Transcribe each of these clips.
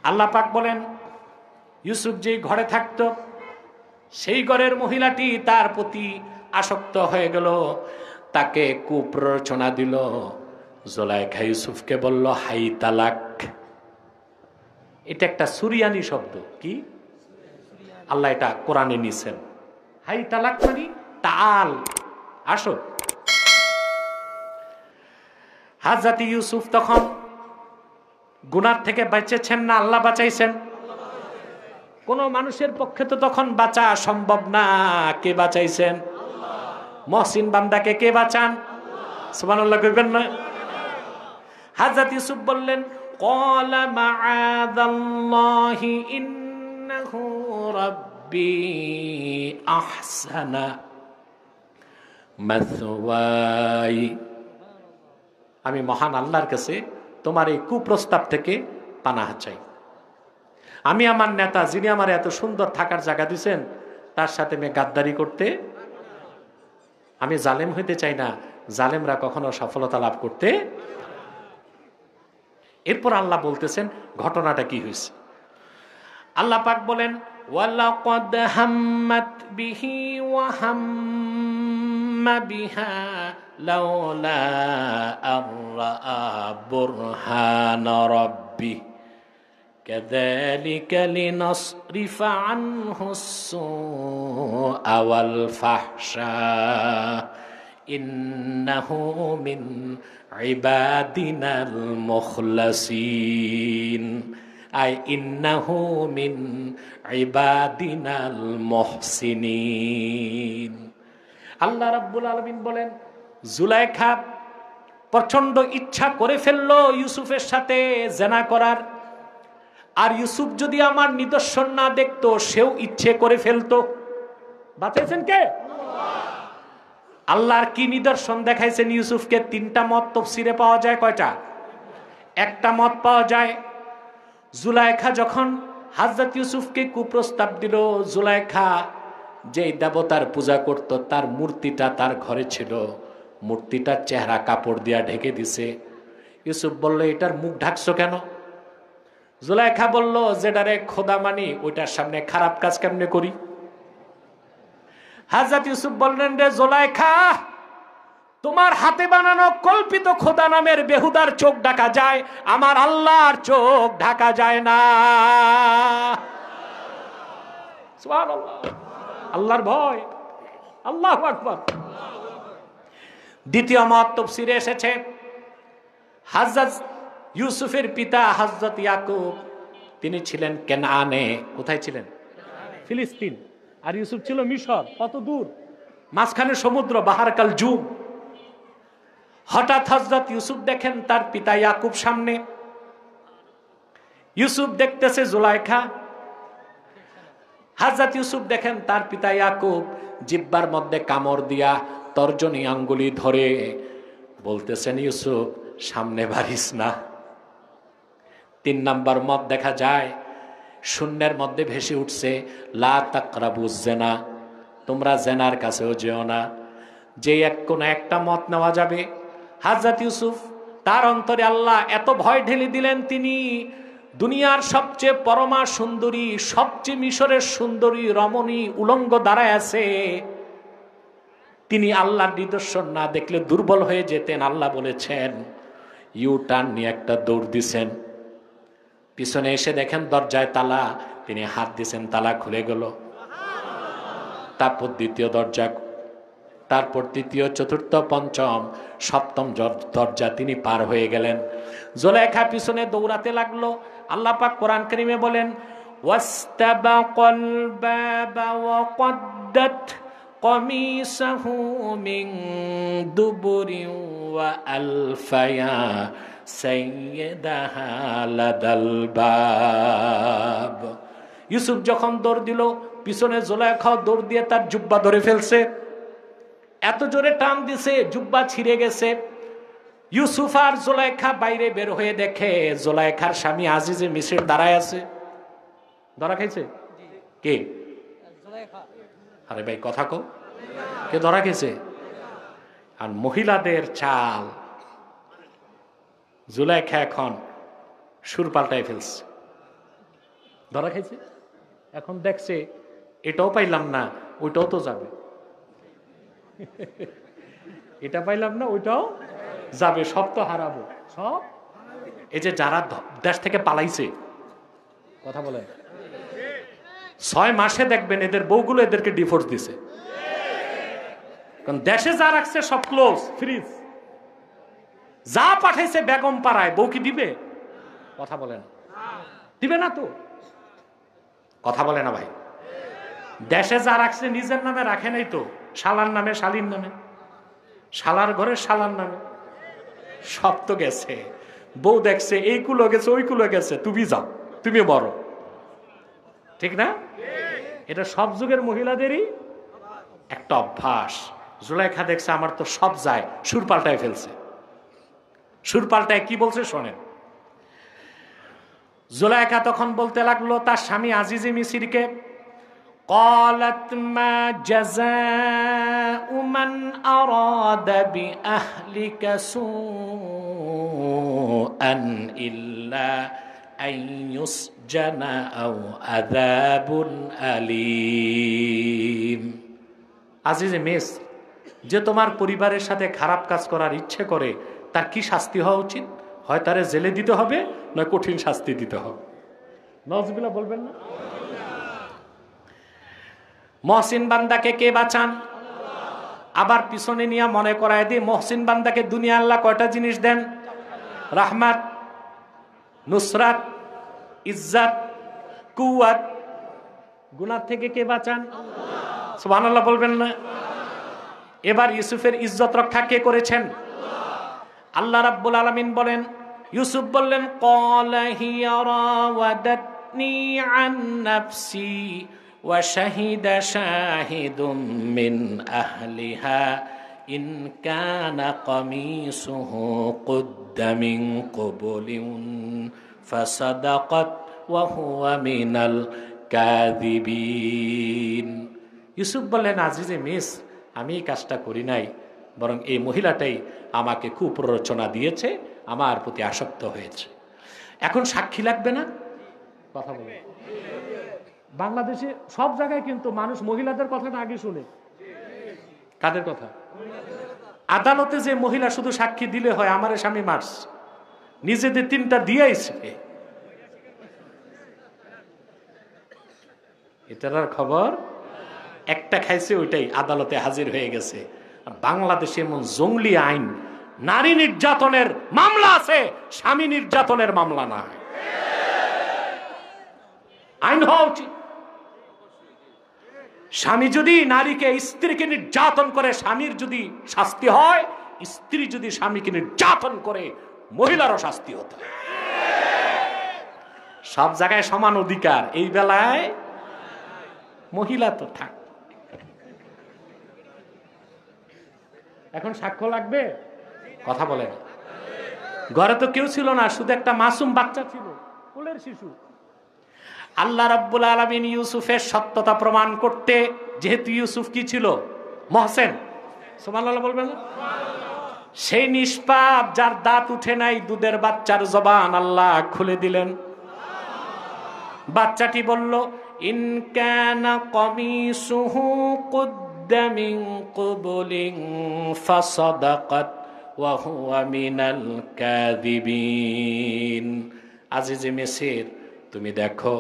আল্লাহ পাক বলেন, ইউসুফ যে ঘরে থাকতো সেই ঘরের মহিলাটি তার প্রতি আসক্ত হয়ে গেল, তাকে কুপ্ররোচনা দিল। জুলাইখা ইউসুফকে বলল হাই তালাক। এটা একটা সুরিয়ানি শব্দ। কি? আল্লাহ এটা কোরআনে নিছেন। হাই তালাক মানে তাল, আসো। হযরত ইউসুফ তখন গুনাহ থেকে বাঁচেছেন না আল্লাহ বাঁচাইছেন? কোন মানুষের পক্ষে তো তখন বাঁচা সম্ভব না। কে বাঁচাইছেন? মহসিন বান্দাকে কে বাঁচান? সুবহানাল্লাহ কইবেন না? হযরত ইউসুফ বললেন, ক্বালা মাআযাল্লাহি ইন্নাহু রাব্বি আহসানা মাসওয়াই। আমি মহান আল্লাহর কাছে তোমার এই কুপ্রস্তাব থেকে পানাহ চাই। আমি আমার নেতা, যিনি আমার এত সুন্দর থাকার জায়গা দিয়েছেন, তার সাথে আমি গাদ্দারি করতে, আমি জালেম হইতে চাই না। জালেমরা কখনো সফলতা লাভ করতে। এরপর আল্লাহ বলতেছেন ঘটনাটা কি হয়েছে। আল্লাহ পাক বলেন, ওয়ালাকাদ হাম্মাত বিহি ওয়া হাম্মা বিহা লাউলা আররা বুরহানা রাব্বি কাযালিকা লিনাসরিফা আনহু السوء والفحشاء ইন্নাহু মিন ইবাদিনাল মুখলাসিন। আই ইন্নাহু মিন ইবাদিনাল মুহসিনিন। আল্লাহ রাব্বুল আলামিন বলেন, জুলাইখা প্রচন্ড ইচ্ছা করে ফেললো ইউসুফের সাথে জেনা করার। আর ইউসুফ যদি আমার নিদর্শন না দেখতো, সেও ইচ্ছে করে ফেলতো। বাঁচাইছেন কে? আল্লাহর কি নিদর্শন দেখাইছেন ইউসুফকে? তিনটা মত তাফসীরে পাওয়া যায়। কয়টা? একটা মত পাওয়া যায়, জুলাইখা যখন হযরত ইউসুফকে কুপ্রস্তাব দিল, জুলাইখা যে দেবতার পূজা করত তার মূর্তিটা তার ঘরে ছিল, মূর্তিটার চেহারা কাপড় দিয়া ঢেকে দিছে। ইউসুফ বলল, এটার মুখ ঢাকছো কেন? জুলাইখা বলল, যেটারে খোদা মানি ওইটার সামনে খারাপ কাজ কেমনে করি? হযরত ইউসুফ বললেন, রে জুলাইখা, তোমার হাতে বানানো কল্পিত খোদা নামের বেহুদার চোখ ঢাকা যায়, আমার আল্লাহর চোখ ঢাকা যায় না। সুবহানাল্লাহ, আল্লাহর ভয়, আল্লাহু আকবার। দ্বিতীয় মত তাফসীরে এসেছে, হযরত ইউসুফের পিতা হযরত ইয়াকুব, তিনি ছিলেন কেনানে। কোথায় ছিলেন? ফিলিস্তিন। আর ইউসুফ ছিল মিশর। কত দূর? মাঝখানে সমুদ্র, বাহার কাল জুম। হঠাৎ হযরত ইউসুফ দেখেন তার পিতা ইয়াকুব সামনে। ইউসুফ দেখতেছে জুলাইখা। হযরত ইউসুফ দেখেন তার পিতা ইয়াকুব জিহ্বার মধ্যে কামড় দিয়া তর্জনী আঙ্গুলি ধরে বলতেছেন, ইউসুফ সামনে বাড়িস না। 3 নাম্বার মত দেখা যায়, শূন্যের মধ্যে ভেসে উঠছে, লা তাকরাবুজ জিনা, তোমরা জেনার কাছেও যেও না। যে কোনো একটা মত নেওয়া যাবে। হযরত ইউসুফ তার অন্তরে আল্লাহ এত ভয় ঢেলে দিলেন, তিনি দুনিয়ার সবচেয়ে পরমা সুন্দরী, সবচেয়ে মিশরের সুন্দরী রমণী উলঙ্গ দাঁড়ায় আছে, তিনি আল্লাহর নিদর্শন না দেখলে দুর্বল হয়ে যেতেন। আল্লাহ বলেছেন, ইউ টার্ন নিয়ে একটা দৌড় দিছেন। পিছনে এসে দেখেন দরজায় তালা, তিনি হাত দিছেন, তালা খুলে গেল। তারপর দ্বিতীয় দরজা, তারপর তৃতীয়, চতুর্থ, পঞ্চম, সপ্তম দরজা তিনি পার হয়ে গেলেন। জুলাইখা পিছনে দৌড়াতে লাগলো। আল্লাহ পাক কোরআন কারীমে বলেন, ওয়াস্তাবাকাল বাবা ওয়া কদ্দাত কমিসাহু মিন দুবুরিন ওয়া আলফায়া সাইয়্যিদাহা লাদাল বাব। ইউসুফ যখন দৌড় দিল, পিছনে জুলাইখাও দৌড় দিয়ে তার জুব্বা ধরে ফেলছে। এত জোরে টান দিছে, জুব্বা ছিঁড়ে গেছে। ইউসুফ আর জুলাইখা বাইরে বের হয়ে দেখে জুলাইখার স্বামী আজিজে মিসর দাঁড়ায় আছে। ধরা খাইছে? কে? আরে ভাই কথা কও, কে ধরা খেয়েছে? আর মহিলাদের চাল, জুলাইখা এখন সুর পাল্টাই ফেলছে। ধরা খাইছে। এখন দেখছে এটাও পাইলাম না, ওইটাও তো যাবে, এটা পাইলাম না ওইটাও যাবে, সব তো হারাবো সব। এই যে যারা দেশ থেকে পালাইছে, কথা বলে 6 মাসে দেখবেন এদের বউগুলো এদেরকে ডিভোর্স দিছে, কারণ দেশে যা রাখছে সব ক্লোজ ফ্রিজ, যা পাঠাইছে বেগম পাড়ায় বউ কি দিবে? কথা বলে না, দিবে না তো, কথা বলে না ভাই। দেশে যা রাখছে নিজের নামে রাখে নাই তো, শালার নামে শালির নামে, শালার ঘরে শালার নামে, সব তো গেছে। বউ দেখছে এই কুলো গেছে ওই কুলো গেছে, তুমি যাও, তুমি বড়, ঠিক না? এটা সব যুগের মহিলাদেরই একটা অভ্যাস। জুলাইখা দেখছে আমার তো সব যায়, সুর পাল্টায় ফেলছে। সুর পাল্টায় কি বলছে শোনেন। জুলাইখা তখন বলতে লাগলো তার স্বামী আজিজে মিসিরকে, قالت ما جزاء من أراد بأهلك سوءا إلا أن يسجن أو عذاب أليم। আজিজে মিস, যে তোমার পরিবারের সাথে খারাপ কাজ করার ইচ্ছে করে তার কি শাস্তি হওয়া উচিত? হয় তারে জেলে দিতে হবে, নয় কঠিন শাস্তি দিতে হবে। নাউজুবিল্লাহ বলবেন না? মহসিন বান্দাকে কে বাঁচান? আবার পিছনে নিয়ে মনে করায় দিই, মহসিন বান্দাকে দুনিয়া আল্লাহ কয়টা জিনিস দেন? রাহমাত, নুসরাত, ইজ্জত, কুওয়াত। গুনাহ থেকে কে বাঁচান? সুবহানাল্লাহ বলবেন না? এবার ইউসুফের ইজ্জত রক্ষা কে করেছেন? আল্লাহ রাব্বুল আলামিন বলেন, ইউসুফ বললেন ক্বালা হিয়া রাওয়াদাতনি আন নাফসি ওয়া শাহিদা শাহিদুম মিন আহলিহা ইন কানা কামিসুহু কুদ্দা মিন ক্বাবলিন ফাসাদাকাত ওয়া হুয়া মিনাল কাযিবিন। ইউসুফ বললেন, আজিজে মিস, আমি এই কাজটা করি নাই, বরং এই মহিলাটাই আমাকে কুপ্ররোচনা দিয়েছে, আমার প্রতি আসক্ত হয়েছে। এখন সাক্ষী লাগবে না? কথা বলে বাংলাদেশে সব জায়গায় কিন্তু মানুষ মহিলাদের কথাটা আগে শুনে। কাদের কথা? আদালতে যে মহিলা শুধু সাক্ষী দিলে হয় আমার স্বামী মার্স, নিজেদের 3টা দিয়েছে, এটার খবর একটা খাইছে, ওইটাই আদালতে হাজির হয়ে গেছে। বাংলাদেশে এমন জঙ্গলি আইন, নারী নির্যাতনের মামলা আছে, স্বামী নির্যাতনের মামলা না। আইন হওয়া উচিত। স্বামী যদি নারীকে, স্ত্রীকে নির্যাতন করে, স্বামীর যদি শাস্তি হয়, স্ত্রী যদি স্বামীকে নির্যাতন করে, মহিলারও শাস্তি হতে হয়। সব জায়গায় সমান অধিকার, এই বেলায় মহিলা তো থাক। এখন সাক্ষ্য লাগবে? কথা বলেন। ঘরে তো কেউ ছিল না, শুধু একটা মাসুম বাচ্চা ছিল, কোলের শিশু। আল্লাহ রাব্বুল আলামিন ইউসুফের সত্যতা প্রমাণ করতে, যেহেতু ইউসুফ কি ছিল? মহসেন। সুবহানাল্লাহ বলবেন না? সেই নিষ্পাপ যার দাঁত উঠে নাই, দুধের বাচ্চার জবান আল্লাহ খুলে দিলেন। বাচ্চাটি বলল, ইন কানা কামিসুহু কুদ্দা মিন ক্বাবলিন ফাসাদাকাত ওয়া হুয়া মিনাল কাযিবিন। আজিজে মিসর, তুমি দেখো,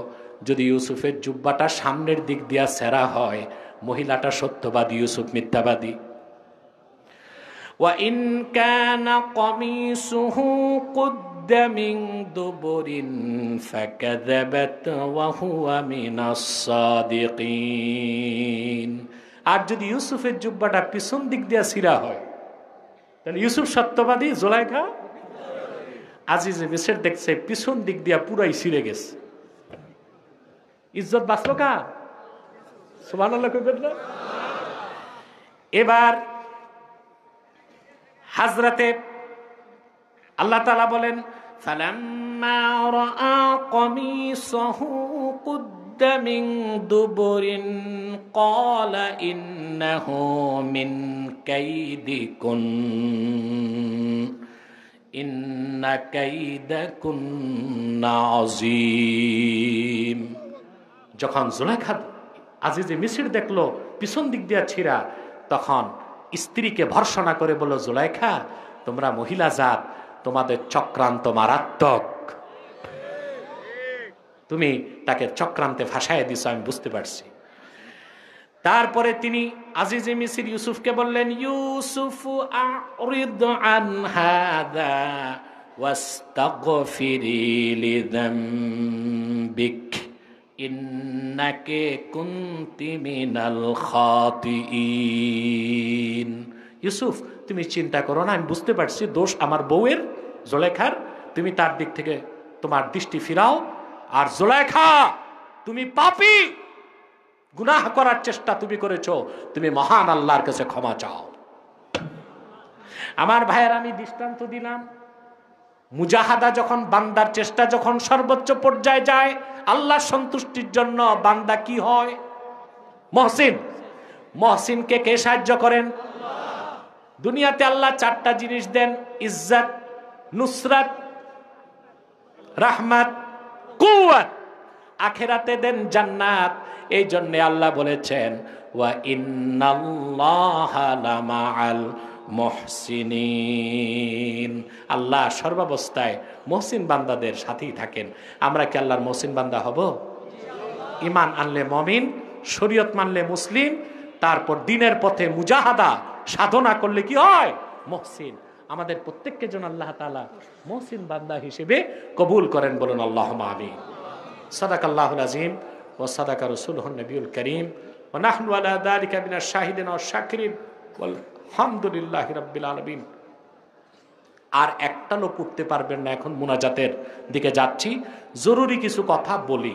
যদি ইউসুফের জুব্বাটা সামনের দিক দিয়া ছেঁড়া হয়, মহিলাটা সত্যবাদী, ইউসুফ মিথ্যাবাদী। ওয়া ইন কানা কামিসুহু কুদ্দা মিন দুবুরিন ফাকাযাবাত ওয়া হুয়া মিনাস সাদিকিন। আর যদি ইউসুফের জুব্বাটা পিছন দিক দিয়া ছিঁড়া হয়, তাহলে ইউসুফ সত্যবাদী, জুলাইখা। আজিজে মিসর দেখছে পিছন দিক দিয়া পুরাই ছিঁড়ে গেছে। ইজ্জত বাঁচলো কার? সুবহানাল্লাহ কইবেন না? এবার হাজরাতে আল্লাহ তাআলা বলেন, ফালাম্মা রাআ কামিসাহু কুদ্দা মিন দুবুরিন ক্বালা ইন্নাহু মিন কাইদিকুন ইন্না কাইদাকুন্না আযীম। যখন জুলাইখা আজিজে মিসর দেখলো পিছন দিক দিয়া ছিঁড়া, তখন স্ত্রীকে ভর্সনা করে বলল, জুলাইখা তোমরা মহিলা জাত, তোমাদের চক্রান্ত মারাত্মক, তুমি তাকে চক্রান্তে ভাসায় দিছো, আমি বুঝতে পারছি। তারপরে তিনি আজিজে মিসর ইউসুফকে বললেন, ইউসুফ আ'রিদ আন হাযা ওয়াস্তাগফিরি লিযামবিক ইন্নাকা কুনতি মিনাল খাতিইন। ইউসুফ তুমি চিন্তা করো না, আমি বুঝতে পারছি দোষ আমার বউয়ের জুলাইখার, তুমি তার দিক থেকে তোমার দৃষ্টি ফিরাও। আর জুলাইখা তুমি পাপী, গুনাহ করার চেষ্টা তুমি করেছো, তুমি মহান আল্লাহর কাছে ক্ষমা চাও। আমার ভাইয়ের আমি দৃষ্টান্ত দিলাম, মুজাহাদা যখন বান্দার চেষ্টা যখন সর্বোচ্চ পর্যায়ে যায়, আল্লাহ সন্তুষ্টির জন্য বান্দা কি হয়? মহসিন। মহসিনকে কে সাহায্য করেন? দুনিয়াতে আল্লাহ চারটা জিনিস দেন, ইজ্জত, নুসরাত, রাহমাত, কুওয়াত। আখিরাতে দেন জান্নাত। এই জন্য আল্লাহ বলেছেন, ওয়া ইন্নাল্লাহা লামাআল মুহসিনিন। আল্লাহ সর্বাবস্থায় মুহসিন বান্দাদের সাথেই থাকেন। আমরা কি আল্লাহর মুহসিন বান্দা হব? ঈমান আনলে মুমিন, শরীয়ত মানলে মুসলিম, তারপর দ্বীনের পথে মুজাহাদা সাধনা করলে কি হয়? মুহসিন। আমাদের প্রত্যেককে যেন আল্লাহ তাআলা মুহসিন বান্দা হিসেবে কবুল করেন, বলুন আল্লাহুম্মা আমিন। সাদাকাল্লাহুল আযীম ওয়া সাদাকা রাসূলুহুন নবিয়ুল কারীম ওয়া নাহনু আলা যালিকা মিনাশ শাহিদিন ওয়াশ শাকিরিন আলহামদুলিল্লাহি রাব্বিল আলামিন। আর একটা লোক উঠতে পারবেন না, এখন মুনাজাতের দিকে যাচ্ছি। জরুরি কিছু কথা বলি,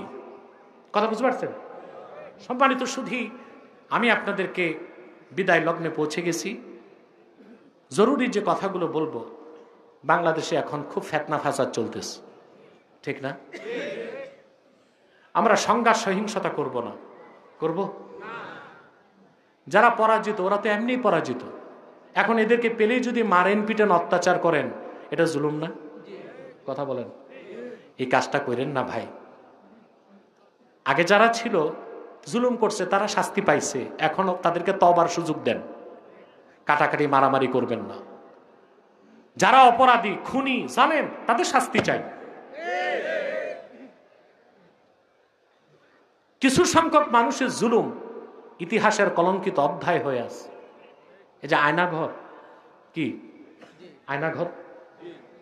কথা বুঝতে পারছেন? সম্মানিত সুধী, আমি আপনাদেরকে বিদায় লগ্নে পৌঁছে গেছি। জরুরি যে কথাগুলো বলবো, বাংলাদেশে এখন খুব ফিতনা ফাসাদ চলতেছে, ঠিক না? আমরা সংঘাত সহিংসতা করব না, করব? যারা পরাজিত ওরা তো এমনি পরাজিত, এখন এদেরকে পেলেই যদি মারেন পিটেন অত্যাচার করেন, এটা জুলুম না? কথা বলেন, এই কাজটা করেন না ভাই। আগে যারা ছিল জুলুম করছে তারা শাস্তি পাইছে, এখন তাদেরকে তওবার সুযোগ দেন, কাটাকাটি মারামারি করবেন না। যারা অপরাধী, খুনি, জালেম, তাদের শাস্তি চাই। কিছু সংখ্যক মানুষের জুলুম ইতিহাসের কলঙ্কিত অধ্যায় হয়ে আছে। এই যে আয়নাঘর, কি আয়নাঘর?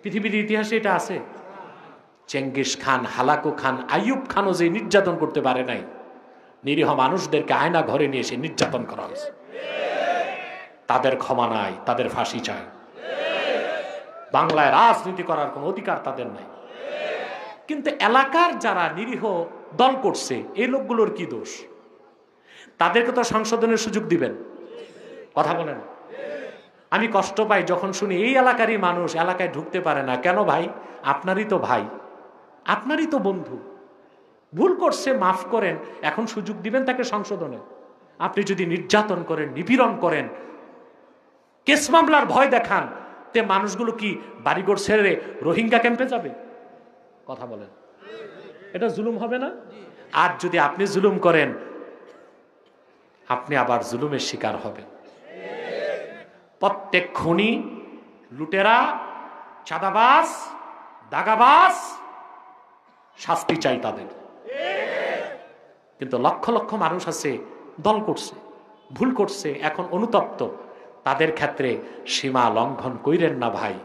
পৃথিবীর ইতিহাসে এটা আছে। Genghis Khan, Hulagu Khan, Ayub খানও যে নির্যাতন করতে পারে নাই, নিরীহ মানুষদেরকে আয়না ঘরে নিয়ে এসে নির্যাতন করা হয়েছে। তাদের ক্ষমা নাই, তাদের ফাঁসি চাই। বাংলায় রাজনীতি করার কোনো অধিকার তাদের নাই। কিন্তু এলাকার যারা নিরীহ দল করছে, এই লোকগুলোর কি দোষ? তাদেরকে তো সংশোধনের সুযোগ দিবেন, কথা বলেন। আমি কষ্ট পাই যখন শুনি এই এলাকারই মানুষ এলাকায় ঢুকতে পারে না। কেন ভাই? আপনারই তো ভাই, আপনারই তো বন্ধু, ভুল করছে, মাফ করেন, এখন সুযোগ দিবেন তাকে সংশোধনে। আপনি যদি নির্যাতন করেন, নিপীড়ন করেন, কেস মামলার ভয় দেখান, তে মানুষগুলো কি বাড়িঘর ছেড়ে রোহিঙ্গা ক্যাম্পে যাবে? কথা বলেন, এটা জুলুম হবে না? আর যদি আপনি জুলুম করেন, আপনি আবার জুলুমের শিকার হবেন। প্রত্যেক খুনি, লুটেরা, চাঁদাবাজ, দাগাবাজ, শাস্তি চাই তাদের। কিন্তু লক্ষ লক্ষ মানুষ আছে দল করছে, ভুল করছে, এখন অনুতপ্ত, তাদের ক্ষেত্রে সীমা লঙ্ঘন কইরেন না ভাই।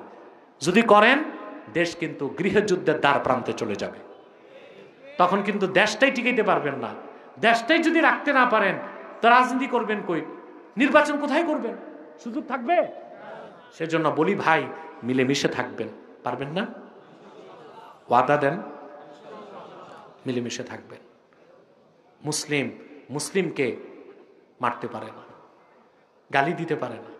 যদি করেন, দেশ কিন্তু গৃহযুদ্ধের দ্বার প্রান্তে চলে যাবে। তখন কিন্তু দেশটাই টিকাইতে পারবেন না। দেশটাই যদি রাখতে না পারেন, তো রাজনীতি করবেন কই? নির্বাচন কোথায় করবেন? সুযোগ থাকবে? সেজন্য বলি ভাই, মিলেমিশে থাকবেন। পারবেন না? ওয়াদা দেন, মিলেমিশে থাকবেন। মুসলিম মুসলিমকে মারতে পারে না, গালি দিতে পারে না।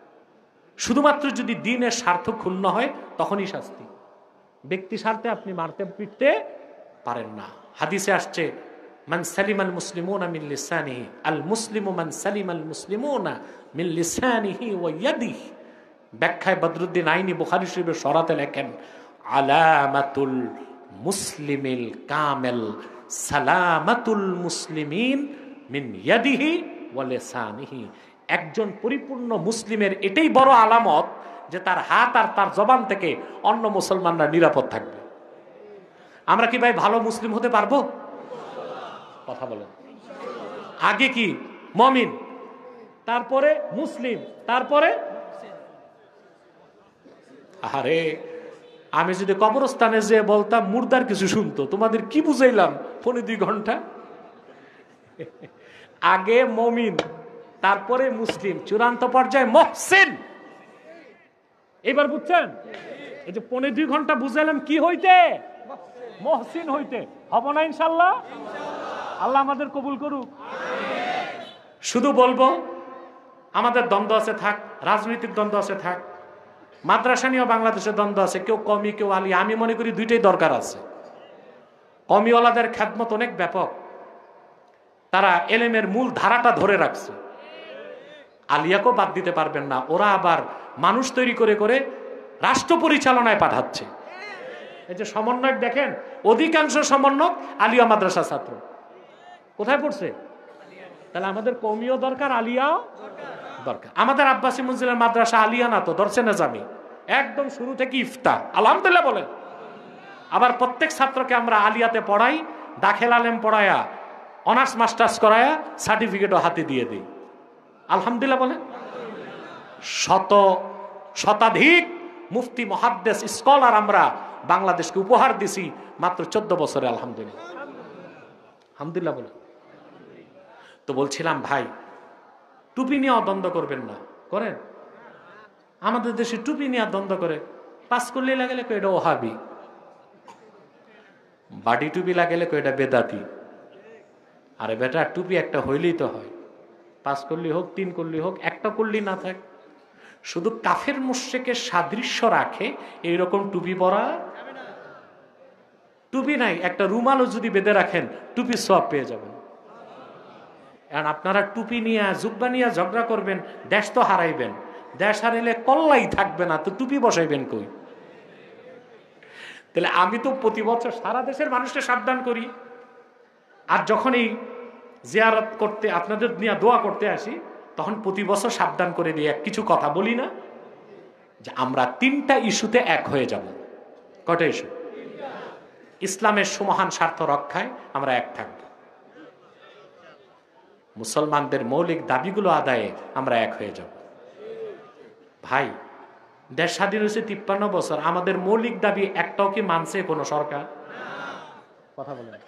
শুধুমাত্র যদি দ্বীনের স্বার্থ ক্ষুণ্ণ হয়, তখনই শাস্তি। ব্যক্তি স্বার্থে আপনি মারতে পিটতে পারেন না। হাদিসে আসছে, মান সালিমাল মুসলিমুনা মিন লিসানিহি, আল মুসলিমু মান সালিমাল মুসলিমুনা মিন লিসানিহি ওয়া ইয়াদিহি। ব্যাখ্যায় বদরুদ্দিন আইনি বুখারী শরীফের শরাতে লেখেন, আলামাতুল মুসলিমিল কামেল সালামাতুল মুসলিমিন মিন ইয়াদিহি ওয়া লিসানিহি। একজন পরিপূর্ণ মুসলিমের এটাই বড় আলামত যে তার হাত আর তার জবান থেকে অন্য মুসলমানরা নিরাপদ থাকবে। আমরা কি ভাই ভালো মুসলিম হতে পারবো? কথা বলেন। আগে কি মুমিন, তারপরে মুসলিম, তারপরে আরে আমি যদি কবরস্থানে যে বলতাম মুর্দার কিছু শুনতো, তোমাদের কি বুঝাইলাম 2.5 ঘন্টা? আগে মুমিন, তারপরে মুসলিম, চূড়ান্ত পর্যায়ে মুহসিন। এবার বুঝছেন? এই যে 2.5 ঘন্টা বুঝাইলাম কি হইতে? মুহসিন হইতে। হব না ইনশাআল্লাহ? আল্লাহ আমাদের কবুল করুক। শুধু বলবো আমাদের দ্বন্দ্ব আছে থাক, রাজনৈতিক দ্বন্দ্ব আছে থাক, মাদ্রাসা নিয়েও বাংলাদেশের দ্বন্দ্ব আছে, কেউ কমি কেউ আলি। আমি মনে করি দুইটাই দরকার আছে। কমিওয়ালাদের খেদমত অনেক ব্যাপক, তারা এলেমের মূল ধারাটা ধরে রাখছে। আলিয়াকেও বাদ দিতে পারবেন না, ওরা আবার মানুষ তৈরি করে করে রাষ্ট্র পরিচালনায় পাঠাচ্ছে। এই যে সমন্বয়ক দেখেন, অধিকাংশ সমন্বয়ক আলিয়া মাদ্রাসা ছাত্র। কোথায় পড়ছে? তাহলে আমাদের কমিও দরকার, আলিয়াও দরকার। আমাদের আব্বাসী মঞ্জিলের মাদ্রাসা আলিয়া না তো, দরসে নেজামি, একদম শুরু থেকে ইফতা। আলহামদুলিল্লাহ বলেন। আবার প্রত্যেক ছাত্রকে আমরা আলিয়াতে পড়াই, দাখিল আলেম পড়ায়া, অনার্স মাস্টার্স করায়া সার্টিফিকেটও হাতে দিয়ে দিই। আলহামদুলিল্লাহ বলেন। শতাধিক মুফতি মুহাদ্দিস স্কলার আমরা বাংলাদেশকে উপহার দিছি মাত্র 14 বছরে। আলহামদুলিল্লাহ, আলহামদুলিল্লাহ বলেন। তো বলছিলাম ভাই, টুপি নিয়ে দ্বন্দ্ব করবেন না। করেন? আমাদের দেশে টুপি নিয়ে দ্বন্দ্ব করে। পাস করলে লাগলে কো এটা ওহাবি, বাড়ি টুপি লাগলে কো এটা বেদাতি। আরে বেটা, টুপি একটা হইলেই তো হয়। পাস করলি হোক, 3 করলি হোক, একটা করলি না থাক। শুধু কাফের মুশরিকের সাদৃশ্য রাখে এইরকম টুপি পরা। টুপি নাই, একটা রুমালও যদি বেঁধে রাখেন টুপি সওয়াব পেয়ে যাবেন। আর আপনারা টুপি নিয়ে জুব্বা নিয়ে ঝগড়া করবেন, দেশ তো হারাইবেন। দেশ হারাইলে কল্লাই থাকবে না, তো টুপি বসাইবেন কই? তাহলে আমি তো প্রতি বছর সারা দেশের মানুষকে সাবধান করি, আর যখন এই জিয়ারত করতে আপনাদের নিয়ে দোয়া করতে আসি, তখন প্রতি বছর সাবধান করে দিয়ে কিছু কথা বলি না, যে আমরা 3টা ইস্যুতে এক হয়ে যাব। কটা ইস্যু? ইসলামের সুমহান স্বার্থ রক্ষায় আমরা এক থাকব, মুসলমানদের মৌলিক দাবিগুলো আদায়ে আমরা এক হয়ে যাব। ভাই, দেশ স্বাধীন হয়েছে 53 বছর, আমাদের মৌলিক দাবি একটাও কি মানছে কোনো সরকার? কথা বলেন।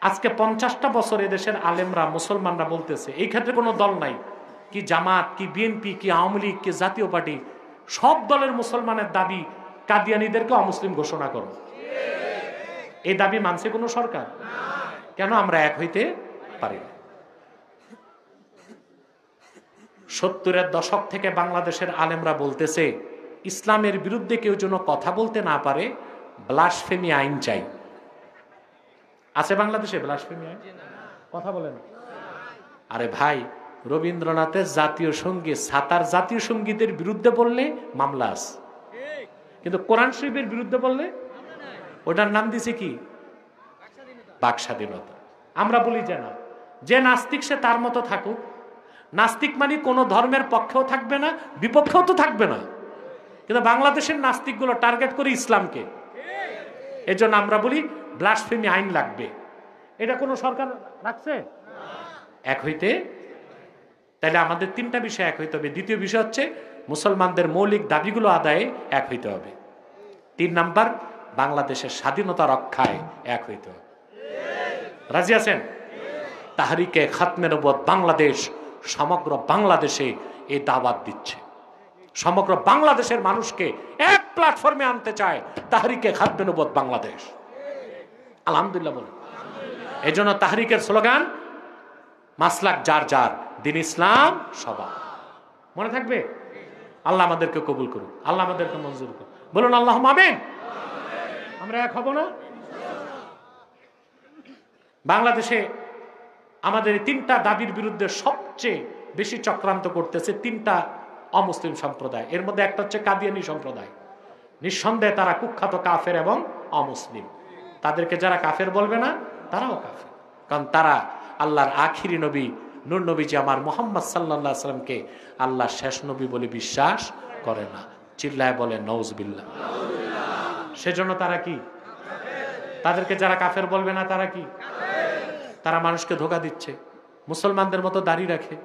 আজকে 50টা বছর এদেশের আলেমরা, মুসলমানরা বলতেছে, এই ক্ষেত্রে কোনো দল নাই, কি জামাত, কি বিএনপি, কি আওয়ামী লীগ, কি জাতীয় পার্টি, সব দলের মুসলমানের দাবি কাদিয়ানীদেরকে অমুসলিম ঘোষণা করো। এই দাবি মানছে কোনো সরকার? কেন আমরা এক হইতে পারি না? 70-এর দশক থেকে বাংলাদেশের আলেমরা বলতেছে, ইসলামের বিরুদ্ধে কেউ যেন কথা বলতে না পারে, ব্লাসফেমি আইন চাই। আছে বাংলাদেশে ব্লাসফেমি আইন? কথা বলেন। আরে ভাই, রবীন্দ্রনাথের জাতীয় সঙ্গীত, সাতার জাতীয় সঙ্গীতের বিরুদ্ধে বললে মামলা আছে, কিন্তু কোরআন শরীফের বিরুদ্ধে বললে ওটার নাম দিছে কি? বাক স্বাধীনতা। আমরা বলি যে না, যে নাস্তিক সে তার মতো থাকুক। নাস্তিক মানে কোনো ধর্মের পক্ষেও থাকবে না, বিপক্ষেও তো থাকবে না। কিন্তু বাংলাদেশের নাস্তিকগুলো টার্গেট করে ইসলামকে। এজন্য আমরা বলি ব্লাসফেমি আইন লাগবে। এটা কোনো সরকার রাখছে? এক হইতে, তাহলে আমাদের 3টা বিষয় এক হইতে হবে। দ্বিতীয় বিষয় হচ্ছে মুসলমানদের মৌলিক দাবিগুলো আদায়ে এক হইতে হবে। 3 নাম্বার, বাংলাদেশের স্বাধীনতা রক্ষায় এক হইতে হবে। রাজি আছেন? তাহরিকে খাতমে নবুয়ত বাংলাদেশ সমগ্র বাংলাদেশে এই দাওয়াত দিচ্ছে। সমগ্র বাংলাদেশের মানুষকে এক প্ল্যাটফর্মে আনতে চায় তাহরিকে খাতমে নবুয়ত বাংলাদেশ। আলহামদুলিল্লাহ বলেন। এই জন্য তাহরিকের স্লোগান, মাসলাক যার যার, দিন ইসলাম সবার। মনে থাকবে? আল্লাহ আমাদেরকে কবুল করুন, আল্লাহ আমাদেরকে মঞ্জুর করুন। বলুন আল্লাহুম্মা আমিন। আমরা এক হব না? বাংলাদেশে আমাদের এই 3টা দাবির বিরুদ্ধে সবচেয়ে বেশি চক্রান্ত করতেছে 3টা অমুসলিম সম্প্রদায়। এর মধ্যে একটা হচ্ছে কাদিয়ানী সম্প্রদায়। নিঃসন্দেহে তারা কুখ্যাত কাফের এবং অমুসলিম। তাদেরকে যারা কাফের বলবে না, তারাও কাফের, কারণ তারা আল্লাহর আখিরি নবী নূর নবীজি আমার মুহাম্মদ সাল্লাল্লাহু আলাইহি সাল্লামকে আল্লাহর শেষ নবী বলে বিশ্বাস করে না। চিল্লায় বলে নাউজুবিল্লাহ। সেজন্য তারা কি? তাদেরকে যারা কাফের বলবে না, তারা কি? তারা মানুষকে ধোঁকা দিচ্ছে। মুসলমানদের মতো দাড়ি রাখে,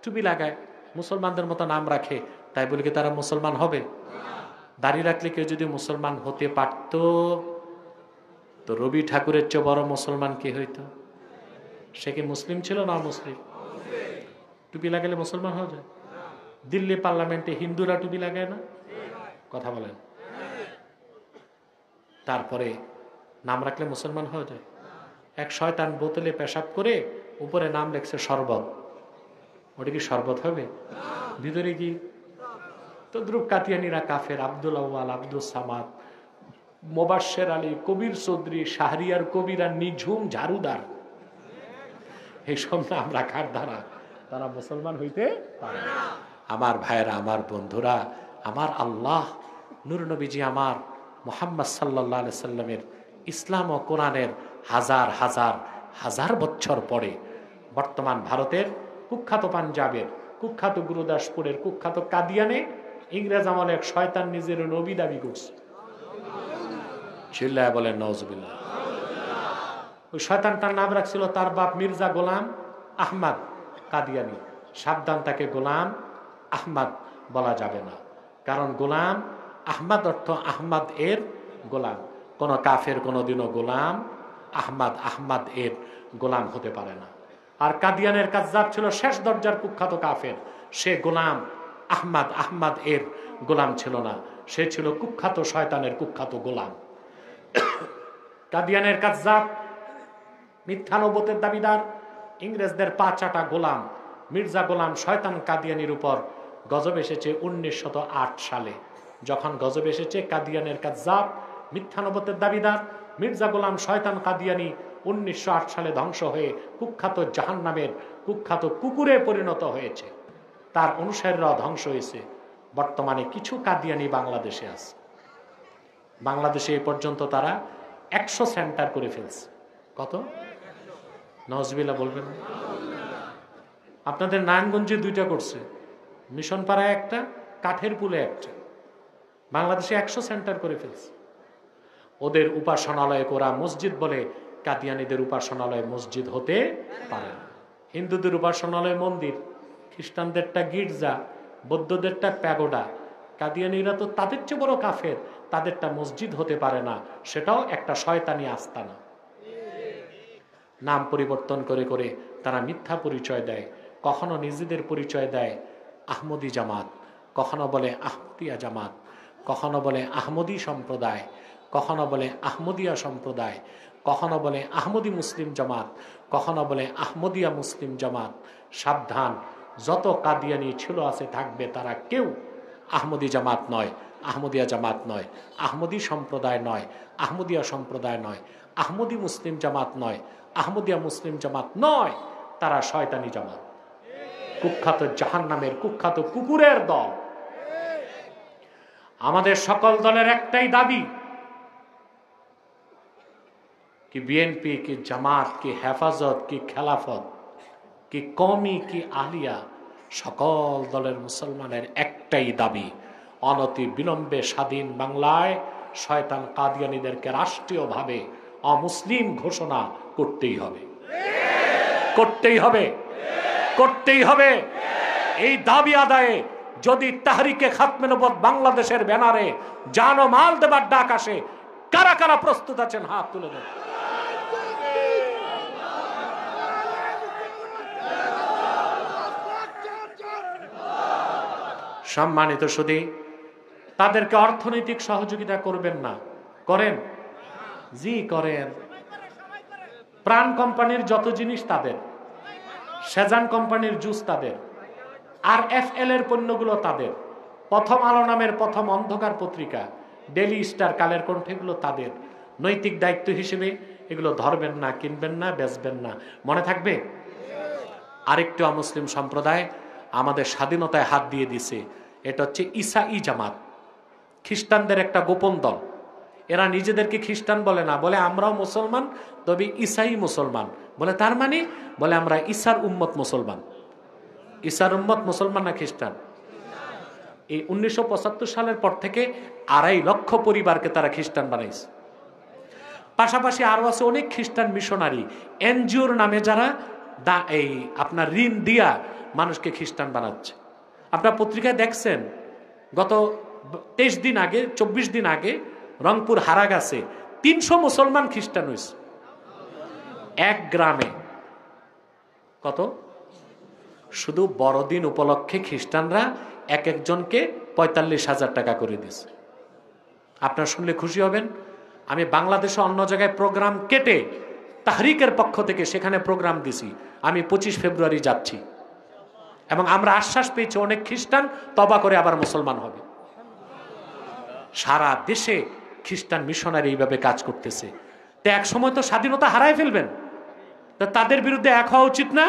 টুপি লাগায়, মুসলমানদের মতো নাম রাখে, তাই বলে কি তারা মুসলমান হবে? দাড়ি রাখলে কেউ যদি মুসলমান হতে পারত, তো রবি ঠাকুরের চেয়ে বড় মুসলমান কে হইতো? সে কি মুসলিম ছিল না মুসলিম? টুপি লাগালে মুসলমান হয়ে যায়? দিল্লি পার্লামেন্টে হিন্দুরা টুপি লাগায় না? কথা বলেন। তারপরে নাম রাখলে মুসলমান হয়ে যায়? এক শয়তান বোতলে পেশাব করে উপরে নাম লেখছে শরবত, ওটা কি শরবত হবে? ভিতরে কি? তো দ্রুপ কাতিয়ানিরা কাফের। আব্দুল আউয়াল, আব্দুল সামাদ, মোবাশ্বের আলী, কবির চৌধুরী, শাহরিয়ার কবিরা, নিঝুম ঝাড়ুদার, এইসব নাম রাখার দ্বারা তারা মুসলমান হইতে পারে না। আমার ভাইয়েরা, আমার বন্ধুরা, আমার আল্লাহ নূর নবীজি আমার মুহাম্মদ সাল্লাল্লাহু আলাইহি সাল্লামের ইসলাম ও কোরআনের হাজার হাজার হাজার বছর পরে বর্তমান ভারতের কুখ্যাত পাঞ্জাবের, কুখ্যাত গুরুদাসপুরের, কুখ্যাত কাদিয়ানে ইংরেজ আমলে এক শয়তান নিজের নবী দাবি করছে। চিল্লায় বলেন নাউজুবিল্লাহ। ওই শয়তানটার নাম রাখছিল তার বাপ মির্জা গোলাম আহমদ কাদিয়ানি। সাবধান, তাকে গোলাম আহমদ বলা যাবে না, কারণ গোলাম আহমদ অর্থ আহমদ এর গোলাম। কোন কাফের কোনোদিনও গোলাম আহমদ এর গোলাম হতে পারে না। আর কাদিয়ানের কাজ্জাব ছিল শেষ দরজার কুখ্যাত কাফের। সে গোলাম আহমদ এর গোলাম ছিল না, সে ছিল কুখ্যাত শয়তানের কুখ্যাত গোলাম। কাদিয়ানের কাজ্জাব, মিথ্যা নবুয়তের দাবিদার, ইংরেজদের পা চাটা গোলাম মির্জা গোলাম শয়তান কাদিয়ানির উপর গজব এসেছে 1908 সালে। যখন গজব এসেছে, কাদিয়ানের কাজ্জাব, মিথ্যা নবুয়তের দাবিদার মির্জা গোলাম শয়তান কাদিয়ানি 1908 সালে ধ্বংস হয়ে কুখ্যাত জাহান্নামের কুখ্যাত কুকুরে পরিণত হয়েছে। তার অনুসারীরাও ধ্বংস হয়েছে। বর্তমানে কিছু কাদিয়ানি বাংলাদেশে আছে। বাংলাদেশে এই পর্যন্ত তারা 100 সেন্টার করে ফেলছে। কত? নজবিল্লাহ বলবেন। আপনাদের নারায়ণগঞ্জে 2টা করছে, মিশন পাড়ায় একটা, কাঠের পুলে একটা। বাংলাদেশে 100 সেন্টার করে ফেলছে। ওদের উপাসনালয়ে ওরা মসজিদ বলে, কাদিয়ানীদের উপাসনালয় মসজিদ হতে পারে না। হিন্দুদের উপাসনালয় মন্দির, খ্রিস্টানদেরটা গির্জা, বৌদ্ধদেরটা প্যাগোডা। কাদিয়ানীরা তো তাদের চেয়ে বড় কাফের, তাদেরটা মসজিদ হতে পারে না, সেটাও একটা শয়তানি আস্তানা। নাম পরিবর্তন করে করে তারা মিথ্যা পরিচয় দেয়। কখনো নিজেদের পরিচয় দেয় আহমদী জামাত, কখনো বলে আহমদিয়া জামাত, কখনো বলে আহমদী সম্প্রদায়, কখনো বলে আহমদিয়া সম্প্রদায়, কখনো বলে আহমদী মুসলিম জামাত, কখনো বলে আহমদিয়া মুসলিম জামাত। সাবধান, যত কাদিয়ানি ছিল আছে থাকবে, তারা কেউ আহমদী জামাত নয়, আহমদিয়া জামাত নয়, আহমদী সম্প্রদায় নয়, আহমদিয়া সম্প্রদায় নয়, আহমদী মুসলিম জামাত নয়, আহমদিয়া মুসলিম জামাত নয়। তারা শয়তানি জামাত, কুখ্যাত জাহান্নামের কুখ্যাত কুকুরের দল। আমাদের সকল দলের একটাই দাবি, কি বিএনপি, কি জামাত, কি হেফাজত, কি খেলাফত, কি কওমি, কি আলিয়া, সকল দলের মুসলমানের একটাই দাবি, অনতি বিলম্বে স্বাধীন বাংলায় শয়তান কাদিয়ানীদেরকে রাষ্ট্রীয়ভাবে অমুসলিম ঘোষণা করতেই হবে, করতেই হবে, করতেই হবে। এই দাবি আদায়ে যদি তাহরিকে খাতমে নবুয়ত বাংলাদেশের ব্যানারে জান ও মাল দেবার ডাক আসে, কারা কারা প্রস্তুত আছেন হাত তুলে দেন। সম্মানিত সুধী, তাদেরকে অর্থনৈতিক সহযোগিতা করবেন না? করেন, জি করেন। প্রাণ কোম্পানির যত জিনিস তাদের, সেজান কোম্পানির জুস তাদের, আর FL এর পণ্যগুলো তাদের, প্রথম আলো নামের প্রথম অন্ধকার পত্রিকা, ডেইলি স্টার, কালের কণ্ঠ, এগুলো তাদের। নৈতিক দায়িত্ব হিসেবে এগুলো ধরবেন না, কিনবেন না, বেচবেন না। মনে থাকবে, আরেকটু অমুসলিম সম্প্রদায় আমাদের স্বাধীনতায় হাত দিয়ে দিছে, এটা হচ্ছে ঈসাই জামাত, খ্রিস্টানদের একটা গোপন দল। এরা নিজেদেরকে খ্রিস্টান বলে না, বলে আমরাও মুসলমান, তবে ঈসাই মুসলমান। বলে তার মানে, বলে আমরা ঈসার উম্মত মুসলমান। ঈসার উম্মত মুসলমান না খ্রিস্টান? এই 1975 সালের পর থেকে 2.5 লক্ষ পরিবারকে তারা খ্রিস্টান বানাইছে। পাশাপাশি আরো আছে অনেক খ্রিস্টান মিশনারি এনজিওর নামে, যারা এই আপনার ঋণ দিয়া মানুষকে খ্রিস্টান বানাচ্ছে। আপনার পত্রিকায় দেখছেন গত 23 দিন আগে, 24 দিন আগে রংপুর হারাগাছে 300 মুসলমান খ্রিস্টান হয়েছে এক গ্রামে। কত? শুধু বড়দিন উপলক্ষে খ্রিস্টানরা এক একজনকে 45,000 টাকা করে দিয়েছে। আপনারা শুনলে খুশি হবেন। আমি বাংলাদেশে অন্য জায়গায় প্রোগ্রাম কেটে তাহরিকের পক্ষ থেকে সেখানে প্রোগ্রাম দিছি। আমি 25 ফেব্রুয়ারি যাচ্ছি এবং আমরা আশ্বাস পেয়েছি অনেক খ্রিস্টান তওবা করে আবার মুসলমান হবে। সারা দেশে খ্রিস্টান মিশনারি এইভাবে কাজ করতেছে। তো এক সময় তো স্বাধীনতা হারায় ফেলবেন, তো তাদের বিরুদ্ধে এক হওয়া উচিত না?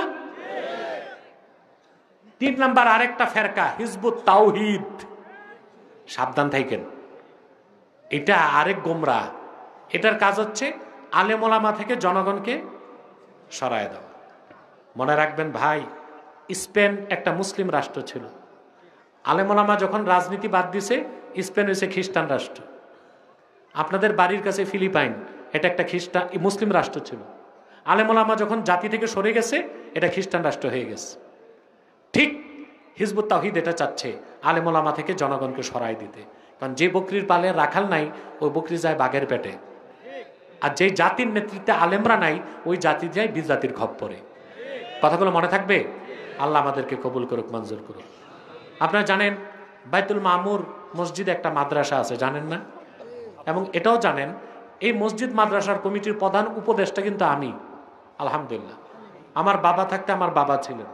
3 নাম্বার আরেকটা ফেরকা হিজবুত তাওহীদ, সাবধান থাকেন। এটা আরেক গোমরা। এটার কাজ হচ্ছে আলেম ওলামা থেকে জনগণকে সরায় দেওয়া। মনে রাখবেন ভাই, স্পেন একটা মুসলিম রাষ্ট্র ছিল। আলেম ওলামা যখন রাজনীতি বাদ দিছে, স্পেন হয়েছে খ্রিস্টান রাষ্ট্র। আপনাদের বাড়ির কাছে ফিলিপাইন, এটা একটা মুসলিম রাষ্ট্র ছিল। আলেম ওলামা যখন জাতি থেকে সরে গেছে, এটা খ্রিস্টান রাষ্ট্র হয়ে গেছে। ঠিক হিজবুত তাওহীদ এটা চাচ্ছে আলেম ওলামা থেকে জনগণকে সরাই দিতে। কারণ যে বকরির পালে রাখাল নাই, ওই বকরি যায় বাঘের পেটে। আর যে জাতির নেতৃত্বে আলেমরা নাই, ওই জাতি যায় বিজাতির খপ্পরে। কথাগুলো মনে থাকবে? আল্লাহ আমাদেরকে কবুল করুক, মঞ্জুর করুক। আপনারা জানেন বাইতুল মামুর মসজিদে একটা মাদ্রাসা আছে, জানেন না? এবং এটাও জানেন এই মসজিদ মাদ্রাসার কমিটির প্রধান উপদেষ্টা কিন্তু আমি। আলহামদুলিল্লাহ, আমার বাবা থাকতে আমার বাবা ছিলেন।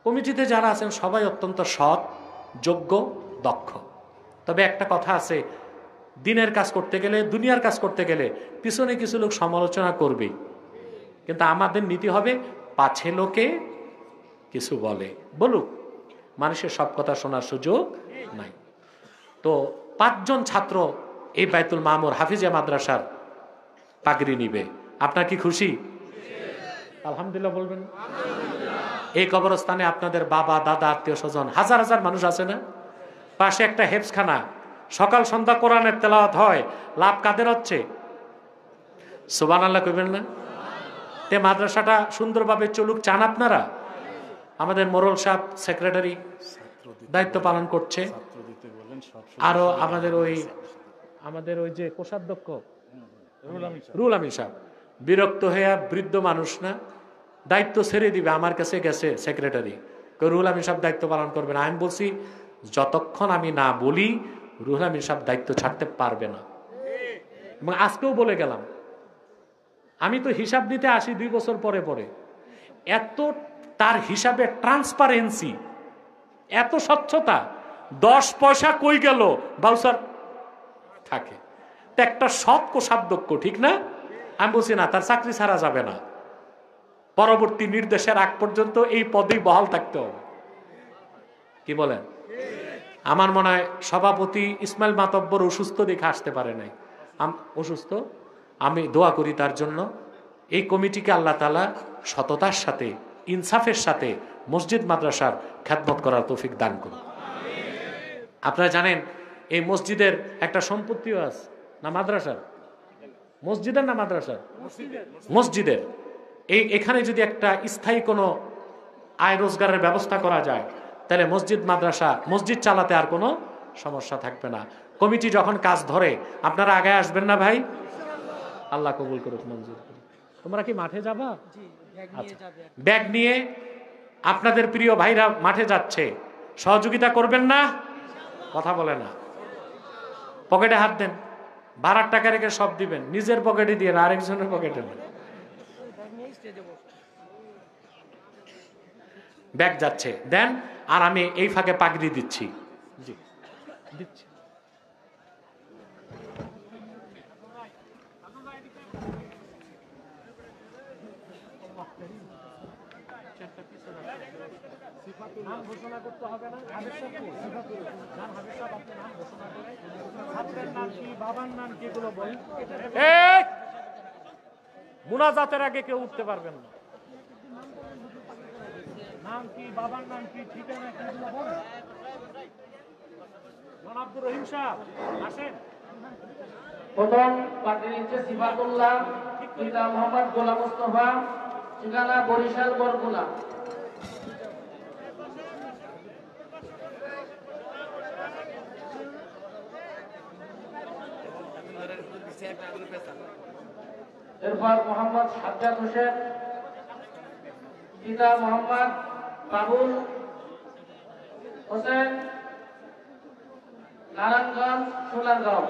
কমিটিতে যারা আছেন সবাই অত্যন্ত সৎ, যোগ্য, দক্ষ। তবে একটা কথা আছে, দিনের কাজ করতে গেলে, দুনিয়ার কাজ করতে গেলে পিছনে কিছু লোক সমালোচনা করবেই, কিন্তু আমাদের নীতি হবে পাছে লোকে কিছু বলুক, মানুষের সব কথা শোনার সুযোগ নাই। তো 5 জন ছাত্র এই বাইতুল মামুর হাফিজিয়া মাদ্রাসার পাগড়ি নিবে। আপনার কি খুশি? আলহামদুলিল্লাহ বলবেন। এই কবরস্থানে আপনাদের বাবা, দাদা, আত্মীয় স্বজন, হাজার হাজার মানুষ আছে না? পাশে একটা হেফজখানা, সকাল সন্ধ্যা কোরআনের তেলাওয়াত হয়। লাভ কাদের হচ্ছে? সুবহানাল্লাহ কইবেন না? তে মাদ্রাসাটা সুন্দরভাবে চলুক চান আপনারা? আমাদের মোরল সাহেব সেক্রেটারি দায়িত্ব পালন করছে। আরো আমাদের ওই যে কোষাধ্যক্ষ রুহুল আমিন সাহেব বিরক্ত হয়ে, বৃদ্ধ মানুষ না, দায়িত্ব ছেড়ে দিবে। আমার কাছে গেছে সেক্রেটারি, রুহুল আমিন সাহেব দায়িত্ব পালন করবেন। আমি বলছি যতক্ষণ আমি না বলি রুহুল আমিন সাহেব দায়িত্ব ছাড়তে পারবে না। এবং আজকেও বলে গেলাম, আমি তো হিসাব দিতে আসি 2 বছর পরে পরে। এত তার হিসাবে ট্রান্সপারেন্সি, এত স্বচ্ছতা, 10 পয়সা কই গেল বাউসার থাকে। তো একটা সৎ কোষাধ্যক্ষ, ঠিক না? আমি বলছি না, তার চাকরি ছাড়া যাবে না, পরবর্তী নির্দেশের আগ পর্যন্ত এই পদেই বহাল থাকতে হবে। কি বলেন? আমার মনে হয় সভাপতি ইসমাইল মাতব্বর অসুস্থ দেখে আসতে পারে নাই। অসুস্থ, আমি দোয়া করি তার জন্য। এই কমিটিকে আল্লাহ তাআলা সততার সাথে, ইনসাফের সাথে মসজিদ মাদ্রাসার খেদমত করার তৌফিক দান করুন। আপনারা জানেন এই মসজিদের একটা সম্পত্তিও আছে না? মাদ্রাসার, মসজিদের না মাদ্রাসার? মসজিদের। এখানে যদি একটা স্থায়ী কোনো আয় রোজগারের ব্যবস্থা করা যায়, তাহলে মসজিদ মাদ্রাসা, মসজিদ চালাতে আর কোনো সমস্যা থাকবে না। কমিটি যখন কাজ ধরে আপনারা আগে আসবেন না ভাই? আল্লাহ কবুল করুক, মঞ্জুর করুক। তোমরা কি মাঠে যাবা? ব্যাগ নিয়ে আপনাদের প্রিয় ভাইরা মাঠে যাচ্ছে, সহযোগিতা করবেন না? কথা বলে না। পকেটে হাত দেন, ভাড়ার টাকা রেখে সব দিবেন, নিজের পকেটে দিয়ে না, আরেকজনের পকেটে না। ব্যাগ যাচ্ছে, দেন। আর আমি এই ফাঁকে পাগড়ি দিচ্ছি। জি দিচ্ছি। নাম ঘোষণা করতে হবে না? নাম হাবিব সাহেব, আপনি নাম ঘোষণা করেন। ছাত্রের নাম কি, বাবার নাম কি, এগুলো বলেন। মুনাজাতের আগে কেউ উঠতে পারবেন না। নাম কি, বাবার নাম কি, ঠিকানা কি, এগুলো বলেন। আব্দুর রহিম সাহেব আসেন। প্রথম পার্টি নিচ্ছে সিফাতুল্লাহ, পিতা মোহাম্মদ গোলাম মুস্তফা, ঠিকানা বরিশাল বরগুনা। এরপর মোহাম্মদ সাজ্জাদ হোসেন, পিতা মোহাম্মদ বাবুল হোসেন, নারায়ণগঞ্জ সোনারগাঁও।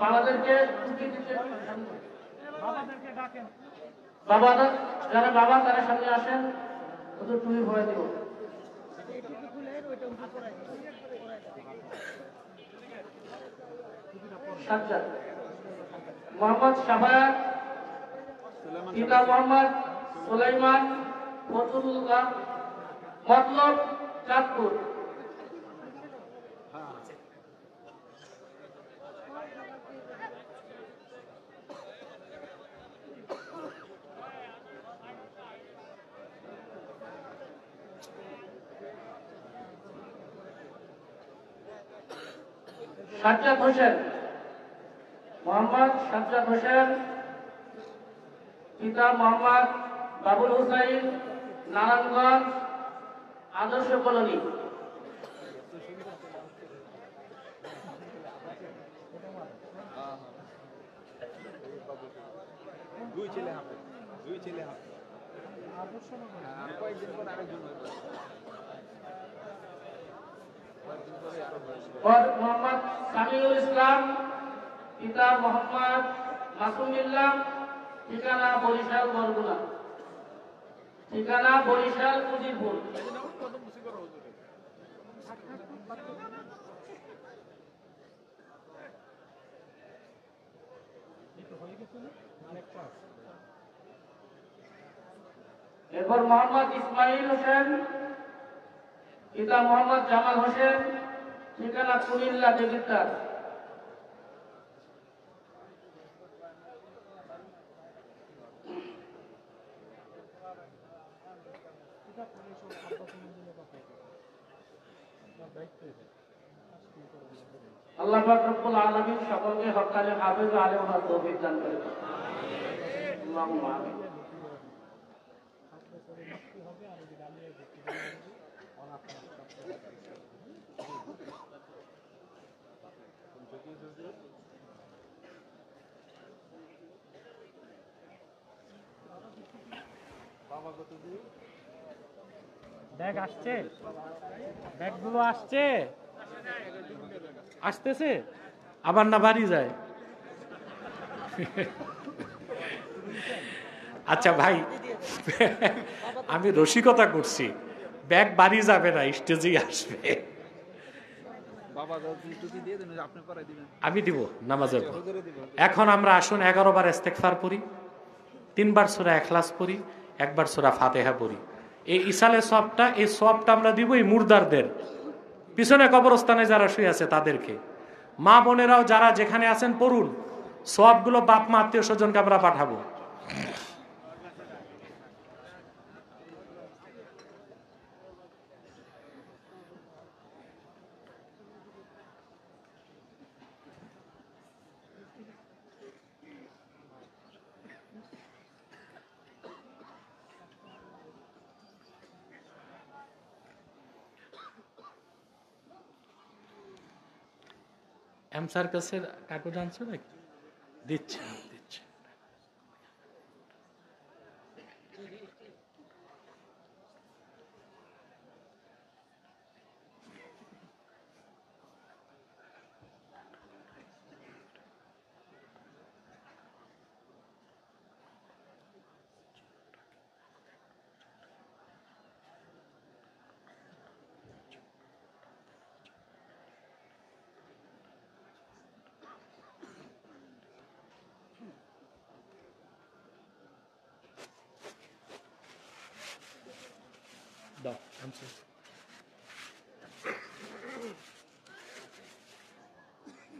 বাবাদেরকে বাবা, যারা বাবা তারা সামনে আসেন, ওদের টুপি ভরে দিব। সাজ্জাদ মোহাম্মদ শাফায়াত, পিতা মোহাম্মদ সুলাইমান ফতুল্লাহ, মতলব চাঁদপুর। সাজ্জাদ হোসেন, মোহাম্মদ সাজ্জাদ হোসেন, পিতা মোহাম্মদ বাবুল হুসাইন, নারায়ণগঞ্জ আদর্শ কলোনি। মোহাম্মদ সামিউল ইসলাম, পিতা মোহাম্মদ মাসুমিল্লাহ, ঠিকানা বরিশাল বরগুনা। ঠিকানা বরিশাল উজিরপুর। এরপর মোহাম্মদ ইসমাইল হোসেন, পিতা মোহাম্মদ জামাল হোসেন, ঠিকানা কুমিল্লা দেবিদ্বার। আল্লাহ পাক রব্বুল আলামিন সকলকে হক্কানি হাফেজ ও আলেম হওয়ার তৌফিক দান করেন। আল্লাহুম্মা আমিন। ব্যাগ আসছে, ব্যাগগুলো আসছে, আসতেছে, আবার না বাড়ি যায়। আচ্ছা ভাই, আমি রসিকতা করছি, ব্যাগ বাড়ি যাবে না, স্টেজেই আসবে। আমি দিব নামাজের পর। এখন আমরা আসুন 11 বার ইস্তেগফার পড়ি, 3 বার সূরা ইখলাস পড়ি, 1 বার সূরা ফাতিহা পড়ি। এই ইসালে সবটা, এই সবটা আমরা দিব এই মুর্দারদের, পিছনে কবরস্থানে যারা শুয়ে আছে তাদেরকে। মা বোনেরাও যারা যেখানে আছেন পড়ুন, সবগুলো বাপ মা আত্মীয় স্বজনকে আমরা পাঠাবো। এমসার কাছে কাগজ আনছো নাকি? দিচ্ছে দিচ্ছে।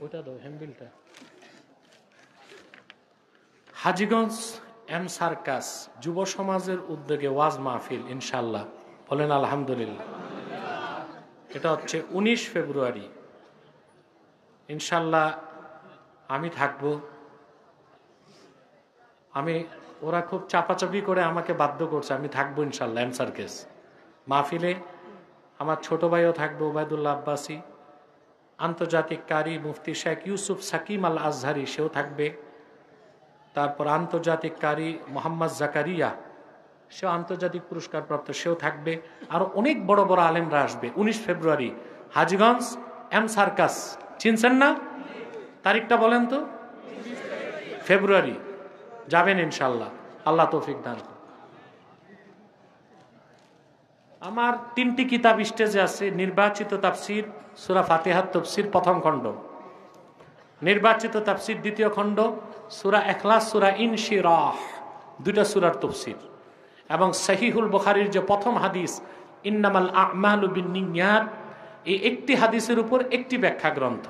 ওটা দাও হ্যান্ডবিলটা। হাজীগঞ্জ এম সার্কাস যুব সমাজের উদ্যোগে ওয়াজ মাহফিল ইনশাল্লাহ, বলেন আলহামদুলিল্লাহ। এটা হচ্ছে 19 ফেব্রুয়ারি ইনশাল্লাহ। আমি থাকব। ওরা খুব চাপাচাপি করে আমাকে বাধ্য করছে, আমি থাকবো ইনশাল্লাহ এম সার্কাস মাহফিলে। আমার ছোট ভাইও থাকবে ওবায়দুল্লাহ আব্বাসী, আন্তর্জাতিক কারি মুফতি শেখ ইউসুফ সাকিম আল আজহারি সেও থাকবে, তারপর আন্তর্জাতিক কারি মোহাম্মদ জাকারিয়া সেও আন্তর্জাতিক পুরস্কার প্রাপ্ত, সেও থাকবে। আরো অনেক বড় বড় আলেমরা আসবে 19 ফেব্রুয়ারি হাজীগঞ্জ এম সার্কাস। চিনছেন না? তারিখটা বলেন তো। ফেব্রুয়ারি যাবেন ইনশাল্লাহ, আল্লাহ তৌফিক দান করুন। আমার 3টি কিতাব স্টেজে আছে। নির্বাচিত তাফসির সূরা ফাতিহার তাফসির প্রথম খণ্ড, নির্বাচিত তাফসির দ্বিতীয় খণ্ড, সূরা ইখলাস সূরা ইনশিরাহ 2টা সূরার তাফসির, এবং সহিহুল বুখারীর যে প্রথম হাদিস ইন্নামাল আ'মালু বিন্নিয়াত, এই একটি হাদিসের উপর একটি ব্যাখ্যা গ্রন্থ।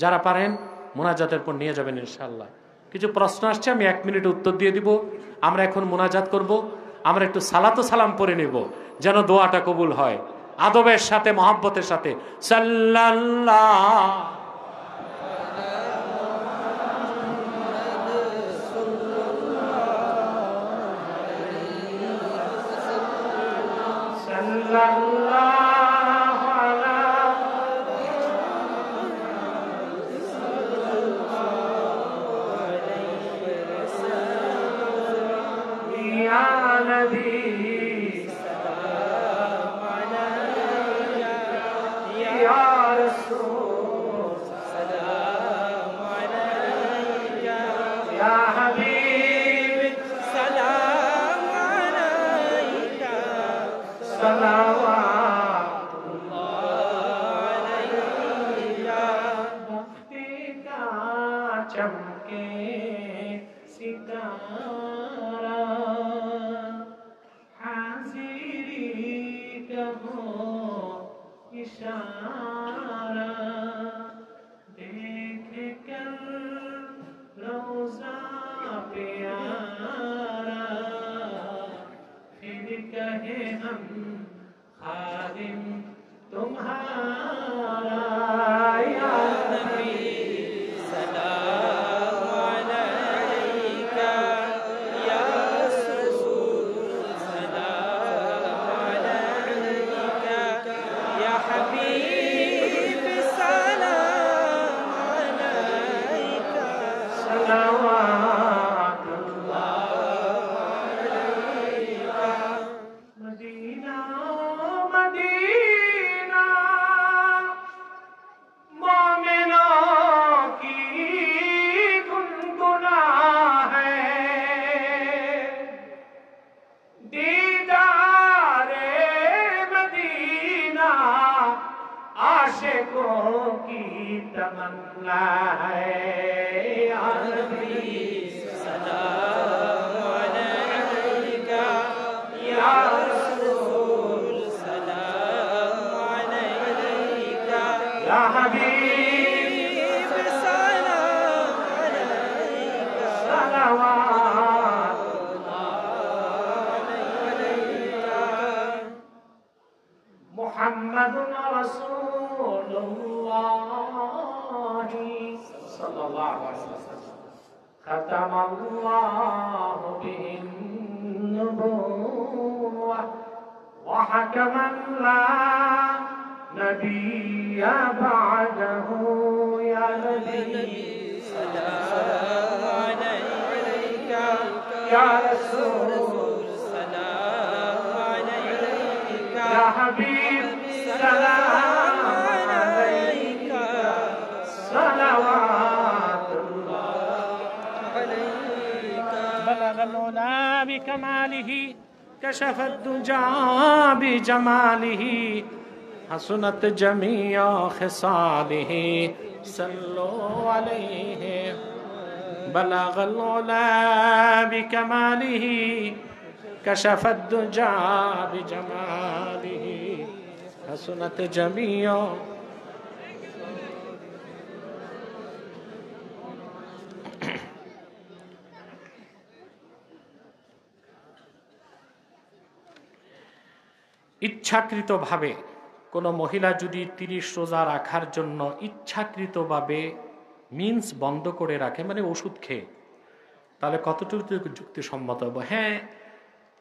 যারা পারেন মোনাজাতের পর নিয়ে যাবেন ইনশাআল্লাহ। কিছু প্রশ্ন আসছে, আমি 1 মিনিটে উত্তর দিয়ে দিব। আমরা এখন মোনাজাত করব, আমরা একটু সালাত ও সালাম পড়ে নেব যেন দোয়াটা কবুল হয় আদবের সাথে, মহব্বতের সাথে। সাল্লাল্লাহু चमके सितारा हाजिरी कहो इशारा देख कर रोज़ा प्यारा फिर कहे हम खादिम तुम्हारा या नबी तमन्ना है या नबी सलाम अलैका या रसूल सलाम अलैका या हबीब सलाम अलैका सलावतुल्लाह अलैका मुहम्मदुन रसूलुल्लाह ختم الله به النبوة وحكما لا نبي بعده يا نبي سلام عليك يا رسول سلام عليك يا حبيب سلام عليك صلوات بلغ العلا بكماله كشف الدجى بجماله حسنت جميع خصاله صلوا عليه بلغ العلا بكماله كشف الدجى بجماله حسنت جميعا ইচ্ছাকৃতভাবে কোনো মহিলা যদি 30 রোজা রাখার জন্য ইচ্ছাকৃতভাবে মিন্স বন্ধ করে রাখে, মানে ওষুধ খেয়ে, তাহলে কতটুকু যুক্তিসম্মত হবে? হ্যাঁ,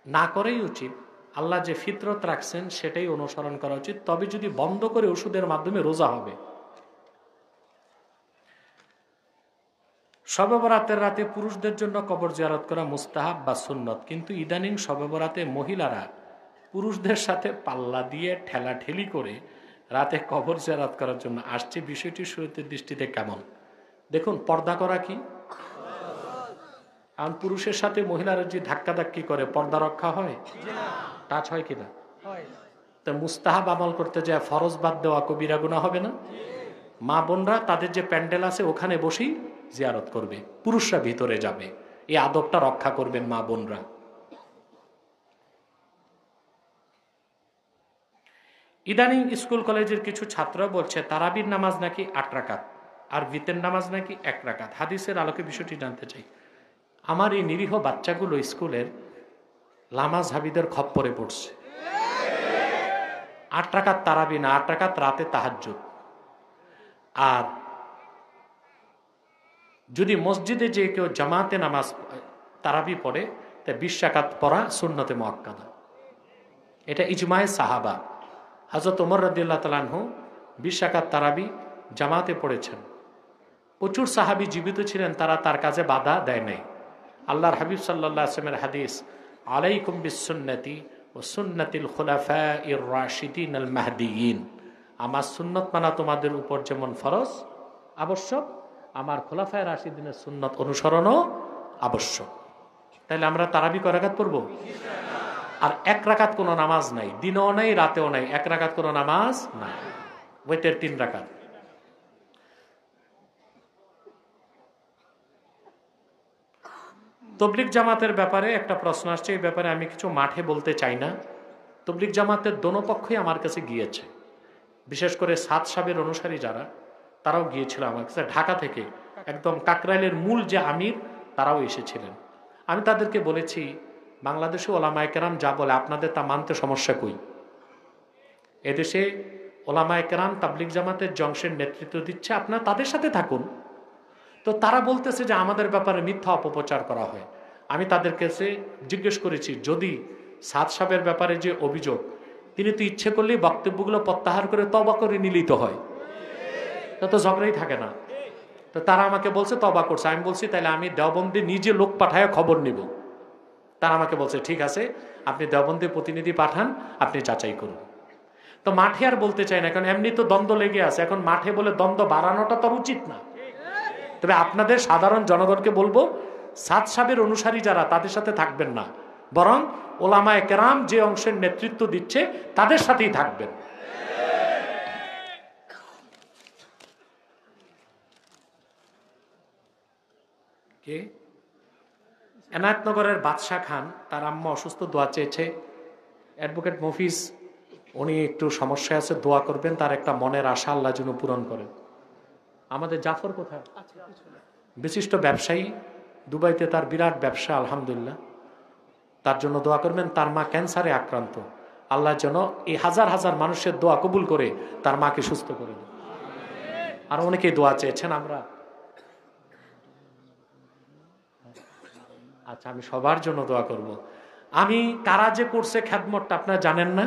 না করেই উচিত। আল্লাহ যে ফিতরত রাখছেন সেটাই অনুসরণ করা উচিত। তবে যদি বন্ধ করে ওষুধের মাধ্যমে রোজা হবে। শবে বরাতের রাতে পুরুষদের জন্য কবর জিয়ারত করা মুস্তাহাব বা সুন্নত, কিন্তু ইদানিং শবে বরাতে মহিলারা পুরুষদের সাথে পাল্লা দিয়ে ঠেলাঠেলি করে রাতে কবর জিয়ারত করার জন্য আসছে। বিষয়টি শরীয়তের দৃষ্টিতে কেমন? দেখুন, পর্দা করা কি? কারণ পুরুষের সাথে মহিলারা যে ধাক্কাধাক্কি করে, পর্দা রক্ষা হয়? টাচ হয় কিনা? তো মুস্তাহাব আমল করতে যায় ফরজ বাদ দেওয়া কবিরা গুনাহ হবে না? মা বোনরা তাদের যে প্যান্ডেল আছে ওখানে বসেই জিয়ারত করবে, পুরুষরা ভিতরে যাবে। এই আদবটা রক্ষা করবেন মা বোনরা। ইদানিং স্কুল কলেজের কিছু ছাত্র বলছে তারাবির নামাজ নাকি 8 রাকাত আর ভিতের নামাজ নাকি 1 রাকাত। হাদিসের আলোকে বিষয়টি জানতে চাই। আমার এই নিরীহ বাচ্চাগুলো স্কুলের লামাজ হাবিদের খপ্পরে পড়ছে। 8 রাকাত তারাবি না, 8 রাকাত রাতে তাহাজ্জুদ। আর যদি মসজিদে যে কেউ জামাতে নামাজ তারাবি পড়ে, তা 20 রাকাত পড়া সুন্নতে মুআক্কাদা। এটা ইজমায়ে সাহাবা। হযরত ওমর রাদিয়াল্লাহু তাআলা আনহু 20 রাকাত তারাবি জামাতে পড়েছেন। প্রচুর সাহাবী জীবিত ছিলেন, তারা তার কাজে বাধা দেয় নাই। আল্লাহর হাবিব সাল্লাল্লাহু আলাইহি ওয়াসাল্লামের হাদিস, আলাইকুম বিসুন্নতি ওয়া সুন্নাতিল খুলাফাইর রাশিদিন আল মাহদিয়িন। আমার সুন্নত মানা তোমাদের উপর যেমন ফরজ আবশ্যক, আমার খোলাফায়ে রাশিদিনের সুন্নত অনুসরণও আবশ্যক। তাহলে আমরা তারাবি কয় রাকাত পড়ব? আর 1 রাকাত কোনো নামাজ নাই, দিনেও নাই রাতেও নাই, 1 রাকাত কোনো নামাজ নাই। ওইটার 3 রাকাত। তবলিগ জামাতের ব্যাপারে একটা প্রশ্ন আসছে, এই ব্যাপারে আমি কিছু মাঠে বলতে চাই না। তবলিগ জামাতের দোনো পক্ষই আমার কাছে গিয়েছে, বিশেষ করে সাত সাহেবের অনুসারী যারা, তারাও গিয়েছিল আমার কাছে। ঢাকা থেকে একদম কাকরাইলের মূল যে আমির, তারাও এসেছিলেন। আমি তাদেরকে বলেছি, বাংলাদেশে ওলামায়ে কেরাম যা বলে আপনাদের তা মানতে সমস্যা কই? এদেশে ওলামায়ে কেরাম তাবলিগ জামাতের জংশের নেতৃত্ব দিচ্ছে, আপনারা তাদের সাথে থাকুন। তো তারা বলতেছে যে আমাদের ব্যাপারে মিথ্যা অপপ্রচার করা হয়। আমি তাদের কাছে জিজ্ঞেস করেছি, যদি সাদ সাহেবের ব্যাপারে যে অভিযোগ, তিনি তো ইচ্ছে করলেই বক্তব্যগুলো প্রত্যাহার করে তওবা করে নিলেই তো হয়, তো ঝগড়াই থাকে না। তো তারা আমাকে বলছে তওবা করছে। আমি বলছি তাহলে আমি দেওবন্দে নিজে লোক পাঠায় খবর নিব। তারা আমাকে বলছে ঠিক আছে, আপনি দেওবন্দে প্রতিনিধি পাঠান, আপনি যাচাই করুন। তো মাঠে আর বলতে চাই না, কারণ এমনি তো দ্বন্দ্ব লেগে আছে। এখন মাঠে বলে দ্বন্দ্ব বাড়ানোটা তো উচিত না। তবে আপনাদের সাধারণ জনগণকে বলবো, সাদ সাহেবের অনুসারী যারা, তাদের সাথে থাকবেন না, বরং ওলামায়ে কেরাম যে অংশের নেতৃত্ব দিচ্ছে তাদের সাথেই থাকবেন। কে? এনায়েতনগরের বাদশাহ খান, তার আম্মা অসুস্থ, দোয়া চেয়েছে। অ্যাডভোকেট মফিজ, উনি একটু সমস্যায় আছে, দোয়া করবেন, তার একটা মনের আশা আল্লাহ যেন পূরণ করেন। আমাদের জাফর কোথায়? বিশিষ্ট ব্যবসায়ী, দুবাইতে তার বিরাট ব্যবসা, আলহামদুলিল্লাহ, তার জন্য দোয়া করবেন। তার মা ক্যান্সারে আক্রান্ত, আল্লাহ যেন এই হাজার হাজার মানুষের দোয়া কবুল করে তার মাকে সুস্থ করে দেন। আর অনেকেই দোয়া চেয়েছেন। আমরা আচ্ছা, আমি সবার জন্য দোয়া করব। আমি কারা যে করছে খেদমতটা আপনারা জানেন না?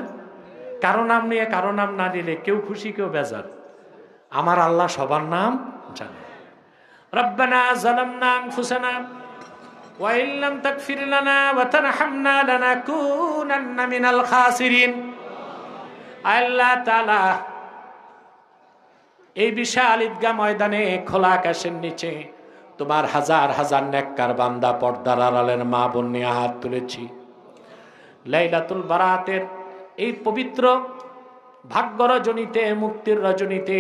কারো নাম নিয়ে কারো নাম না নিলে কেউ খুশি কেউ বেজার। আমার আল্লাহ সবার নাম জানে। রব্বানা যালামনা আনফুসানা ওয়া ইল্লাম তাগফির লানা ওয়া তারহামনা লানাকুনান্না মিনাল খাসিরিন। আল্লাহ তাআলা, এই বিশাল ঈদগাহ ময়দানে খোলা আকাশের নিচে তোমার হাজার হাজার নেককার বান্দা, পর্দার আড়ালের মা বোন নিয়ে হাত তুলেছি। লাইলাতুল বারাতের এই পবিত্র ভাগ্য রজনীতে, মুক্তির রজনীতে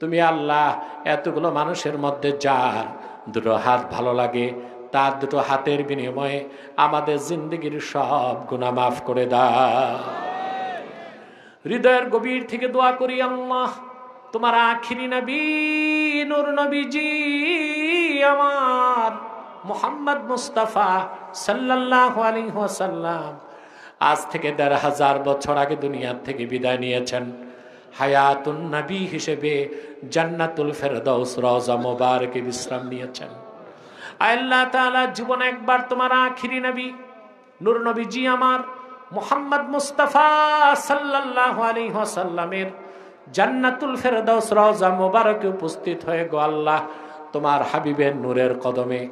তুমি আল্লাহ এতগুলো মানুষের মধ্যে যার দুটো হাত ভালো লাগে, তার দুটো হাতের বিনিময়ে আমাদের জিন্দগির সব গুনাহ মাফ করে দাও। হৃদয়ের গভীর থেকে দোয়া করি, আল্লাহ তোমার আখিরি নবী নূর নবীজি আমার মুহাম্মদ মুস্তাফা সাল্লাল্লাহু আলাইহি ওয়াসাল্লাম আজ থেকে ১৫০০ বছর আগে দুনিয়ার থেকে বিদায় নিয়েছেন। হায়াতুন নবী হিসেবে জান্নাতুল ফেরদাউস রওজা মোবারকে বিশ্রাম নিয়েছেন। আল্লাহ তাআলা জীবনে একবার তোমার আখিরি নবী নূর নবীজি আমার মুহাম্মদ মুস্তাফা সাল্লাল্লাহু আলাইহি ওয়াসাল্লামের জান্নাতুল ফেরদাউস রওজা মোবারকে উপস্থিত হয়ে গো আল্লাহ তোমার হাবিবের নূরের কদমে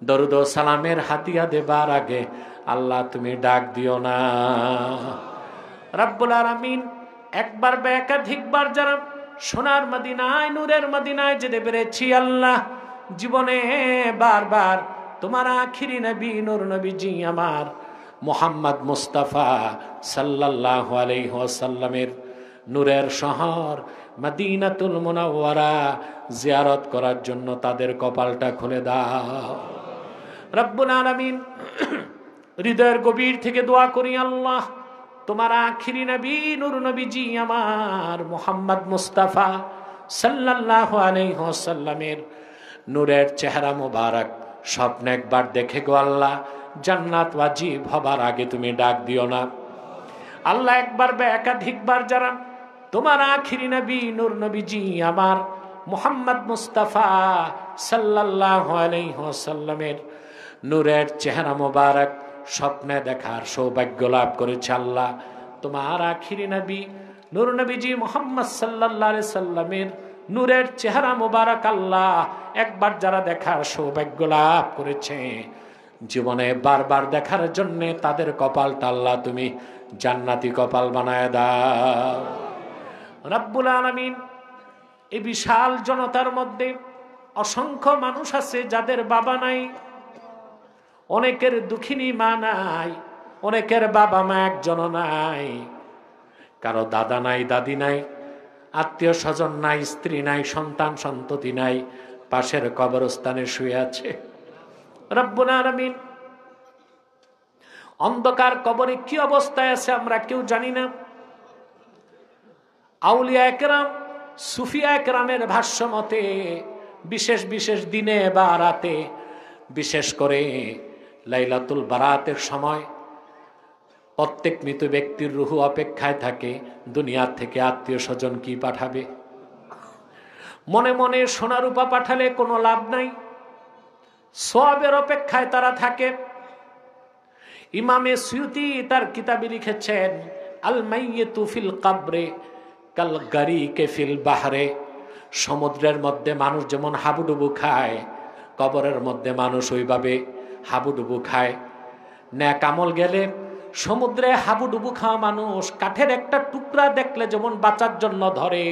দরুদ ও সালামের হাতিয়া দেবার আগে আল্লাহ তুমি ডাক দিও না। রব্বুল আলামিন একবার বা একাধিকবার যারা সোনার মদিনায় নূরের মদিনায় যেতে পেরেছি আল্লাহ, জীবনে বারবার তোমার আখিরি নবী নূর নবীজি আমার মুহাম্মদ মুস্তাফা সাল্লাল্লাহু আলাইহি ওয়াসাল্লামের নূরের শহর মদিনাতুল মুনাওয়ারা জিয়ারত করার জন্য তাদের কপালটা খুলে দাও। রব্বুল আলামিন হৃদয়ের গভীর থেকে দোয়া করি, আল্লাহ তোমার আখিরি নবী নূর নবীজি আমার মুহাম্মদ মুস্তাফা সাল্লাল্লাহু আলাইহি ওয়াসাল্লামের নূরের চেহারা মোবারক স্বপ্নে একবার দেখে গো আল্লাহ জান্নাত ওয়াজিব হবার আগে তুমি ডাক দিও না। আল্লাহ একবার বা একাধিকবার যারা তোমার আখিরি নবী নূর নবীজি আমার মুহাম্মদ মুস্তাফা সাল্লাল্লাহু আলাইহি ওয়াসাল্লামের নূরের চেহারা মোবারক স্বপ্নে দেখার সৌভাগ্য লাভ করেছে আল্লাহ তোমার আখিরি নবী নূর নবীজি মুহাম্মদ সাল্লাল্লাহু আলাইহি সাল্লামের নূরের চেহারা মোবারক আল্লাহ একবার যারা দেখার সৌভাগ্য লাভ করেছে জীবনে বারবার দেখার জন্য তাদের কপালটা আল্লাহ তুমি জান্নাতি কপাল বানায় দাও। রব্বুল আলামিন এই বিশাল জনতার মধ্যে অসংখ্য মানুষ আছে যাদের বাবা নাই, অনেকের দুঃখিনী মা নাই, অনেকের বাবা মা একজনও নাই, কারো দাদা নাই দাদি নাই, আত্মীয় স্বজন নাই, স্ত্রী নাই, সন্তান সন্ততি নাই, পাশের কবরস্থানে শুয়ে আছে। রব্বুল আলামিন অন্ধকার কবরে কি অবস্থায় আছে আমরা কেউ জানি না। আউলিয়া একরাম সুফিয়া একরামের ভাষ্য মতে বিশেষ বিশেষ দিনে বা রাতে, বিশেষ করে লাইলাতুল বারাতের সময় প্রত্যেক মৃত ব্যক্তির রুহু অপেক্ষায় থাকে দুনিয়ার থেকে আত্মীয় স্বজন কি পাঠাবে। মনে মনে সোনা রূপা পাঠালে কোনো লাভ নাই, সওয়াবের অপেক্ষায় তারা থাকে। ইমামে সুয়ুতি তার কিতাবে লিখেছেন আল মাইয়িতু ফিল কবরে কাল গারিকে ফিল বাহরে, সমুদ্রের মধ্যে মানুষ যেমন হাবুডুবু খায় কবরের মধ্যে মানুষ ওইভাবে হাবুডুবু খায়। ন্যাক আমল গেলে সমুদ্রে হাবুডুবু খাওয়া মানুষ কাঠের একটা টুকরা দেখলে যেমন বাঁচার জন্য ধরে,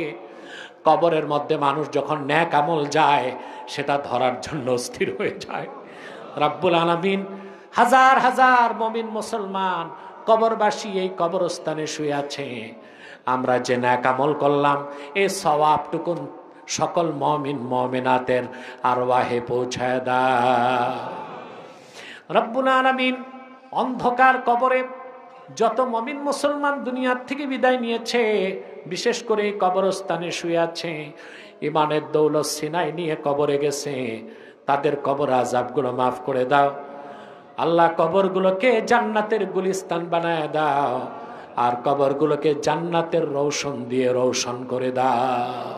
কবরের মধ্যে মানুষ যখন ন্যাক আমল যায় সেটা ধরার জন্য স্থির হয়ে যায়। রব্বুল আলামিন হাজার হাজার মুমিন মুসলমান কবরবাসী এই কবরস্থানে শুয়ে আছে, আমরা যে ন্যাক আমল করলাম এই সওয়াবটুকুন সকল মুমিন মুমিনাতের আরওয়াহে পৌঁছায় দাও। রব্বুল আলামিন অন্ধকার কবরে যত মুমিন মুসলমান দুনিয়ার থেকে বিদায় নিয়েছে, বিশেষ করে কবরস্থানে শুয়ে আছে, ইমানের দৌলত সিনায় নিয়ে কবরে গেছে, তাদের কবর আযাবগুলো মাফ করে দাও আল্লাহ। কবরগুলোকে জান্নাতের গুলিস্তান বানায় দাও, আর কবরগুলোকে জান্নাতের রৌশন দিয়ে রৌশন করে দাও।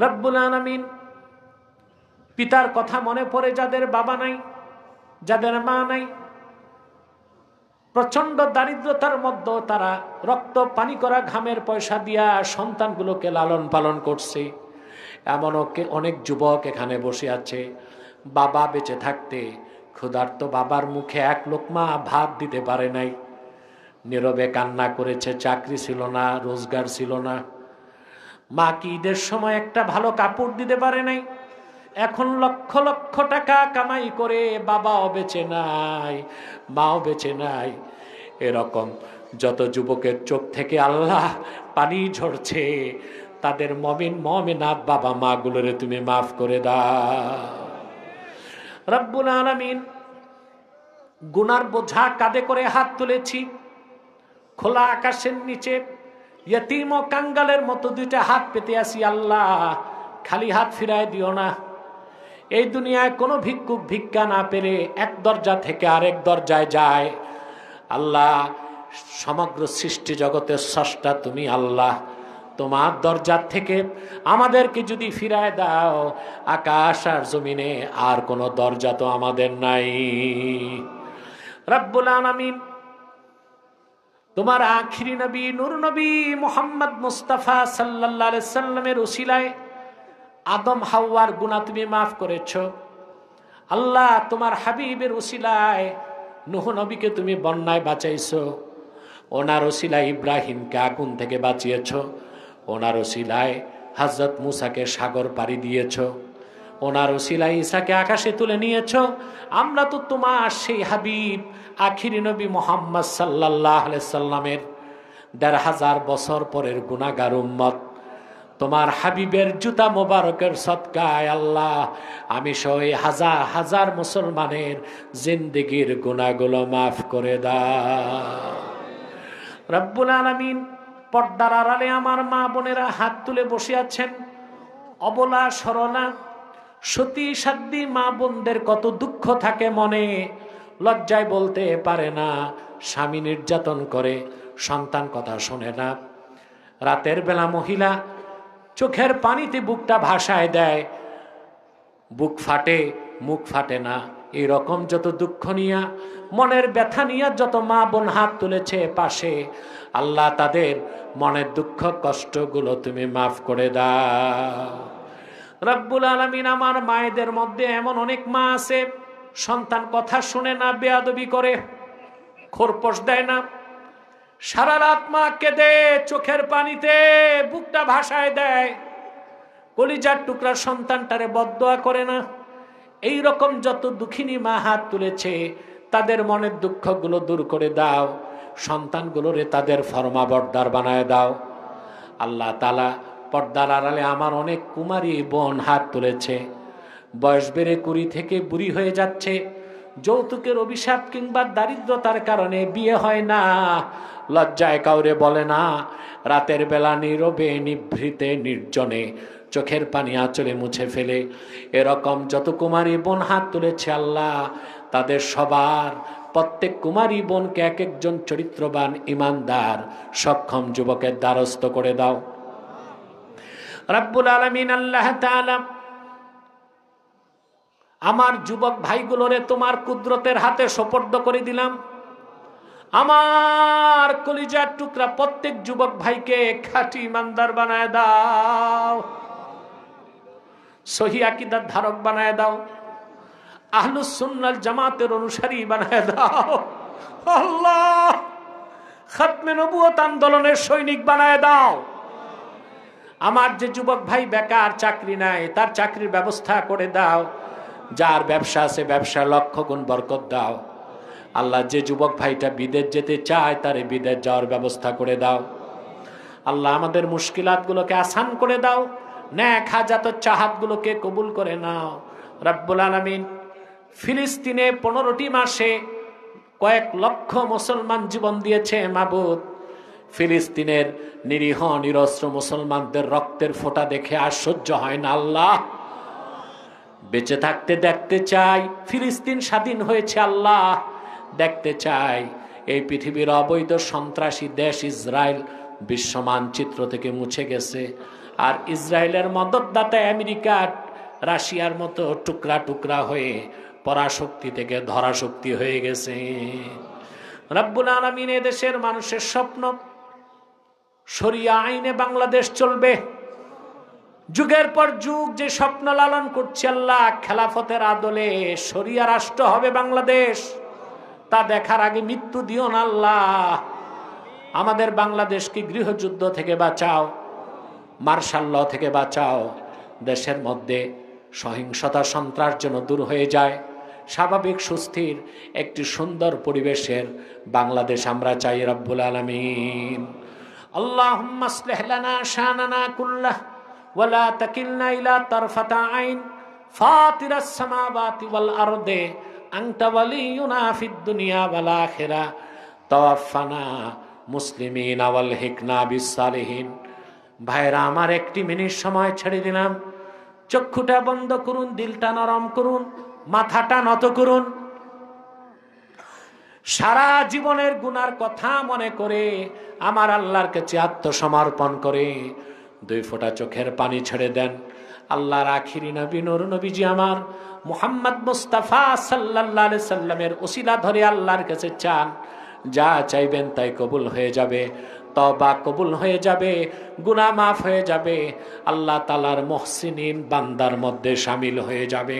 রব্বুল আলামিন পিতার কথা মনে পড়ে যাদের বাবা নাই, যাদের মা নাই, প্রচন্ড দারিদ্রতার মধ্যে তারা রক্ত পানি করা ঘামের পয়সা দিয়া সন্তানগুলোকে লালন পালন করছে। এমন অনেক যুবক এখানে বসে আছে, বাবা বেঁচে থাকতে ক্ষুধার্ত বাবার মুখে এক লোকমা ভাত দিতে পারে নাই, নীরবে কান্না করেছে, চাকরি ছিল না, রোজগার ছিল না। মা কি ঈদের সময় একটা ভালো কাপড় দিতে পারে নাই, এখন লক্ষ লক্ষ টাকা কামাই করে বাবাও বেঁচে নাই, মাও বেঁচে নাই। এরকম যত যুবকের চোখ থেকে আল্লাহ পানি ঝরছে, তাদের মুমিন মুমিনাত বাবা মা গুলোরে তুমি মাফ করে দাও। রব্বুল আলামিন গুনার বোঝা কাঁধে করে হাত তুলেছি, খোলা আকাশের নিচে ইয়তীম ও কাঙ্গালের মতো দুইটা হাত পেতে আসি আল্লাহ, খালি হাত ফিরায় দিও না। এই দুনিয়ায় কোনো ভিক্ষুক ভিক্ষা না পেরে এক দরজা থেকে আরেক দরজায় যায়। আল্লাহ, সমগ্র সৃষ্টি জগতের স্রষ্টা তুমি আল্লাহ, তোমার দরজা থেকে আমাদেরকে যদি ফিরায় দাও, আকাশ আর জমিনে আর কোনো দরজা তো আমাদের নাই। রব্বুল আলামিন, তোমার আখিরি নবী নূর নবী মুহাম্মদ মুস্তাফা সাল্লাল্লাহু আলাইহি সাল্লামের উসিলায় আদম হাওয়ার গুনাহ তুমি মাফ করেছো। আল্লাহ, তোমার হাবিবের উসিলায় নূহ নবীকে তুমি বন্যায় বাঁচাইছো। ওনার উসিলায় ইব্রাহিমকে আগুন থেকে বাঁচিয়েছো। ওনার উসিলায় হযরত মুসাকে সাগর পাড়ি দিয়েছো। ওনার উসিলায় ঈসাকে আকাশে তুলে নিয়েছো। আমরা তো তোমার সেই হাবিব আখিরি নবী মুহাম্মদ সাল্লাল্লাহু আলাইহি সাল্লামের ১৫০০ বছর পরের গুনাহগার উম্মত। তোমার হাবিবের জুতা মোবারকের সদকায় আল্লাহ, আমি সহ হাজার হাজার মুসলমানের জিন্দেগির গুনাহগুলো মাফ করে দাও। রব্বুল আলামিন, পর্দার আড়ালে আমার মা বোনেরা হাত তুলে বসে আছেন। অবলা সরলা সতী সাধ্বী মা বোনদের কত দুঃখ থাকে মনে, লজ্জায় বলতে পারে না। স্বামী নির্যাতন করে, সন্তান কথা শোনে না। রাতের বেলা মহিলা চোখের পানিতে বুকটা ভাসায় দেয়, বুক ফাটে, মুখ ফাটে না। এরকম যত দুঃখ নিয়া, মনের ব্যথা নিয়ে যত মা বোন হাত তুলেছে পাশে, আল্লাহ তাদের মনের দুঃখ কষ্টগুলো তুমি মাফ করে দাও। রব্বুল আলামিন, আমার মায়েদের মধ্যে এমন অনেক মা আছে, সন্তান কথা শুনে না, বেয়াদবি করে, খোরপোশ দেয় না, সারা রাত মা কেঁদে চোখের পানিতে বুকটা ভাসায় দেয়, কলিজার টুকরা সন্তানটারে বদদোয়া করে না। এই রকম যত দুঃখিনী মা হাত তুলেছে, তাদের মনের দুঃখগুলো দূর করে দাও। সন্তানগুলোরে তাদের ফরমাবরদার বানায় দাও। আল্লাহ তাআলা, পর্দার আড়ালে আমার অনেক কুমারী বোন হাত তুলেছে, বয়স বেড়ে 20 থেকে বুড়ি হয়ে যাচ্ছে। যৌতুকের অভিশাপ কিংবা দারিদ্রতার কারণে বিয়ে হয় না, লজ্জায় কাউরে বলে না। রাতের বেলা নীরবে নিভৃতে নির্জনে চোখের পানি আঁচলে মুছে ফেলে। এরকম যত কুমারী বোন হাত তুলেছে আল্লাহ, তাদের সবার প্রত্যেক কুমারী বোনকে এক একজন চরিত্রবান, ইমানদার, সক্ষম যুবকের দ্বারস্থ করে দাও। রব্বুল আলামিন, আল্লাহ তাআলা, আমার যুবক ভাইগুলোরে তোমার কুদরতের হাতে সোপর্দ করে দিলাম। আমার কলিজার টুকরা প্রত্যেক যুবক ভাইকে খাঁটি ইমানদার বানায় দাও, সহি আকীদার ধারক বানায় দাও, আহলুস সুন্নাত জামাতের অনুসারী বানায় দাও। আল্লাহ, খাতমে নবুয়ত আন্দোলনের সৈনিক বানায় দাও। আমার যে যুবক ভাই বেকার, চাকরি নাই, তার চাকরির ব্যবস্থা করে দাও। যার ব্যবসা আছে, ব্যবসায় লক্ষ গুণ বরকত দাও। আল্লাহ, যে যুবক ভাইটা বিদেশ যেতে চায়, তারে বিদেশ যাওয়ার ব্যবস্থা করে দাও। আল্লাহ, আমাদের মুশকিলাতগুলোকে আসান করে দাও। নেক হাজাত চাহাতগুলোকে কবুল করে নাও। রব্বুল আলামিন, ফিলিস্তিনে 15টি মাসে কয়েক লক্ষ মুসলমান জীবন দিয়েছে মাবুদ। ফিলিস্তিনের নিরীহ নিরস্ত্র মুসলমানদের রক্তের ফোঁটা দেখে আর সহ্য হয় না আল্লাহ। বেঁচে থাকতে দেখতে চাই ফিলিস্তিন স্বাধীন হয়েছে আল্লাহ, দেখতে চাই এই পৃথিবীর অবৈধ সন্ত্রাসী দেশ ইসরায়েল বিশ্ব মানচিত্র থেকে মুছে গেছে। আর ইসরায়েলের মদতদাতা আমেরিকা, রাশিয়ার মতো টুকরা টুকরা হয়ে পরাশক্তি থেকে ধরাশক্তি হয়ে গেছে। রব্বুল আলামিন, দেশের মানুষের স্বপ্ন শরিয়া আইনে বাংলাদেশ চলবে। যুগের পর যুগ যে স্বপ্ন লালন করছে আল্লাহ, খেলাফতের আদলে শরিয়া রাষ্ট্র হবে বাংলাদেশ, তা দেখার আগে মৃত্যু দিও না আল্লাহ। আমাদের বাংলাদেশকে গৃহযুদ্ধ থেকে বাঁচাও, মার্শাল ল থেকে বাঁচাও। দেশের মধ্যে সহিংসতা, সন্ত্রাস যেন দূর হয়ে যায়। স্বাভাবিক সুস্থির একটি সুন্দর পরিবেশের বাংলাদেশ আমরা চাই রব্বুল আলামিন। আল্লাহুম্মা আসলিহ লানা শানানা কুল্লাহ ওয়া লা তাকিলনা ইলা তারফাতা আইন ফাতিরাস সামাওয়াতি ওয়াল আরদি আনতা ওয়ালিয়ুনা ফিদ দুনিয়া ওয়াল আখিরাহ তাওয়াফানা মুসলিমিন আওয়াল হিকনা বিসালিহিন। ভাইরা আমার, 1 মিনিট সময় ছেড়ে দিলাম। চক্ষুটা বন্ধ করুন, দিলটা নরম করুন, মাথাটা নত করুন। সারা জীবনের গুনার কথা মনে করে আমার আল্লাহর কাছে আত্মসমর্পণ করে 2 ফোঁটা চোখের পানি ছেড়ে দেন। আল্লাহর আখিরি নবী নূর নবীজি আমার মুহাম্মদ মুস্তাফা সাল্লাল্লাহু আলাইহি সাল্লামের ওসিলা ধরে আল্লাহর কাছে চান, যা চাইবেন তাই কবুল হয়ে যাবে, তওবা কবুল হয়ে যাবে, গুনাহ মাফ হয়ে যাবে, আল্লাহ তাআলার মুহসিনিন বান্দার মধ্যে শামিল হয়ে যাবে।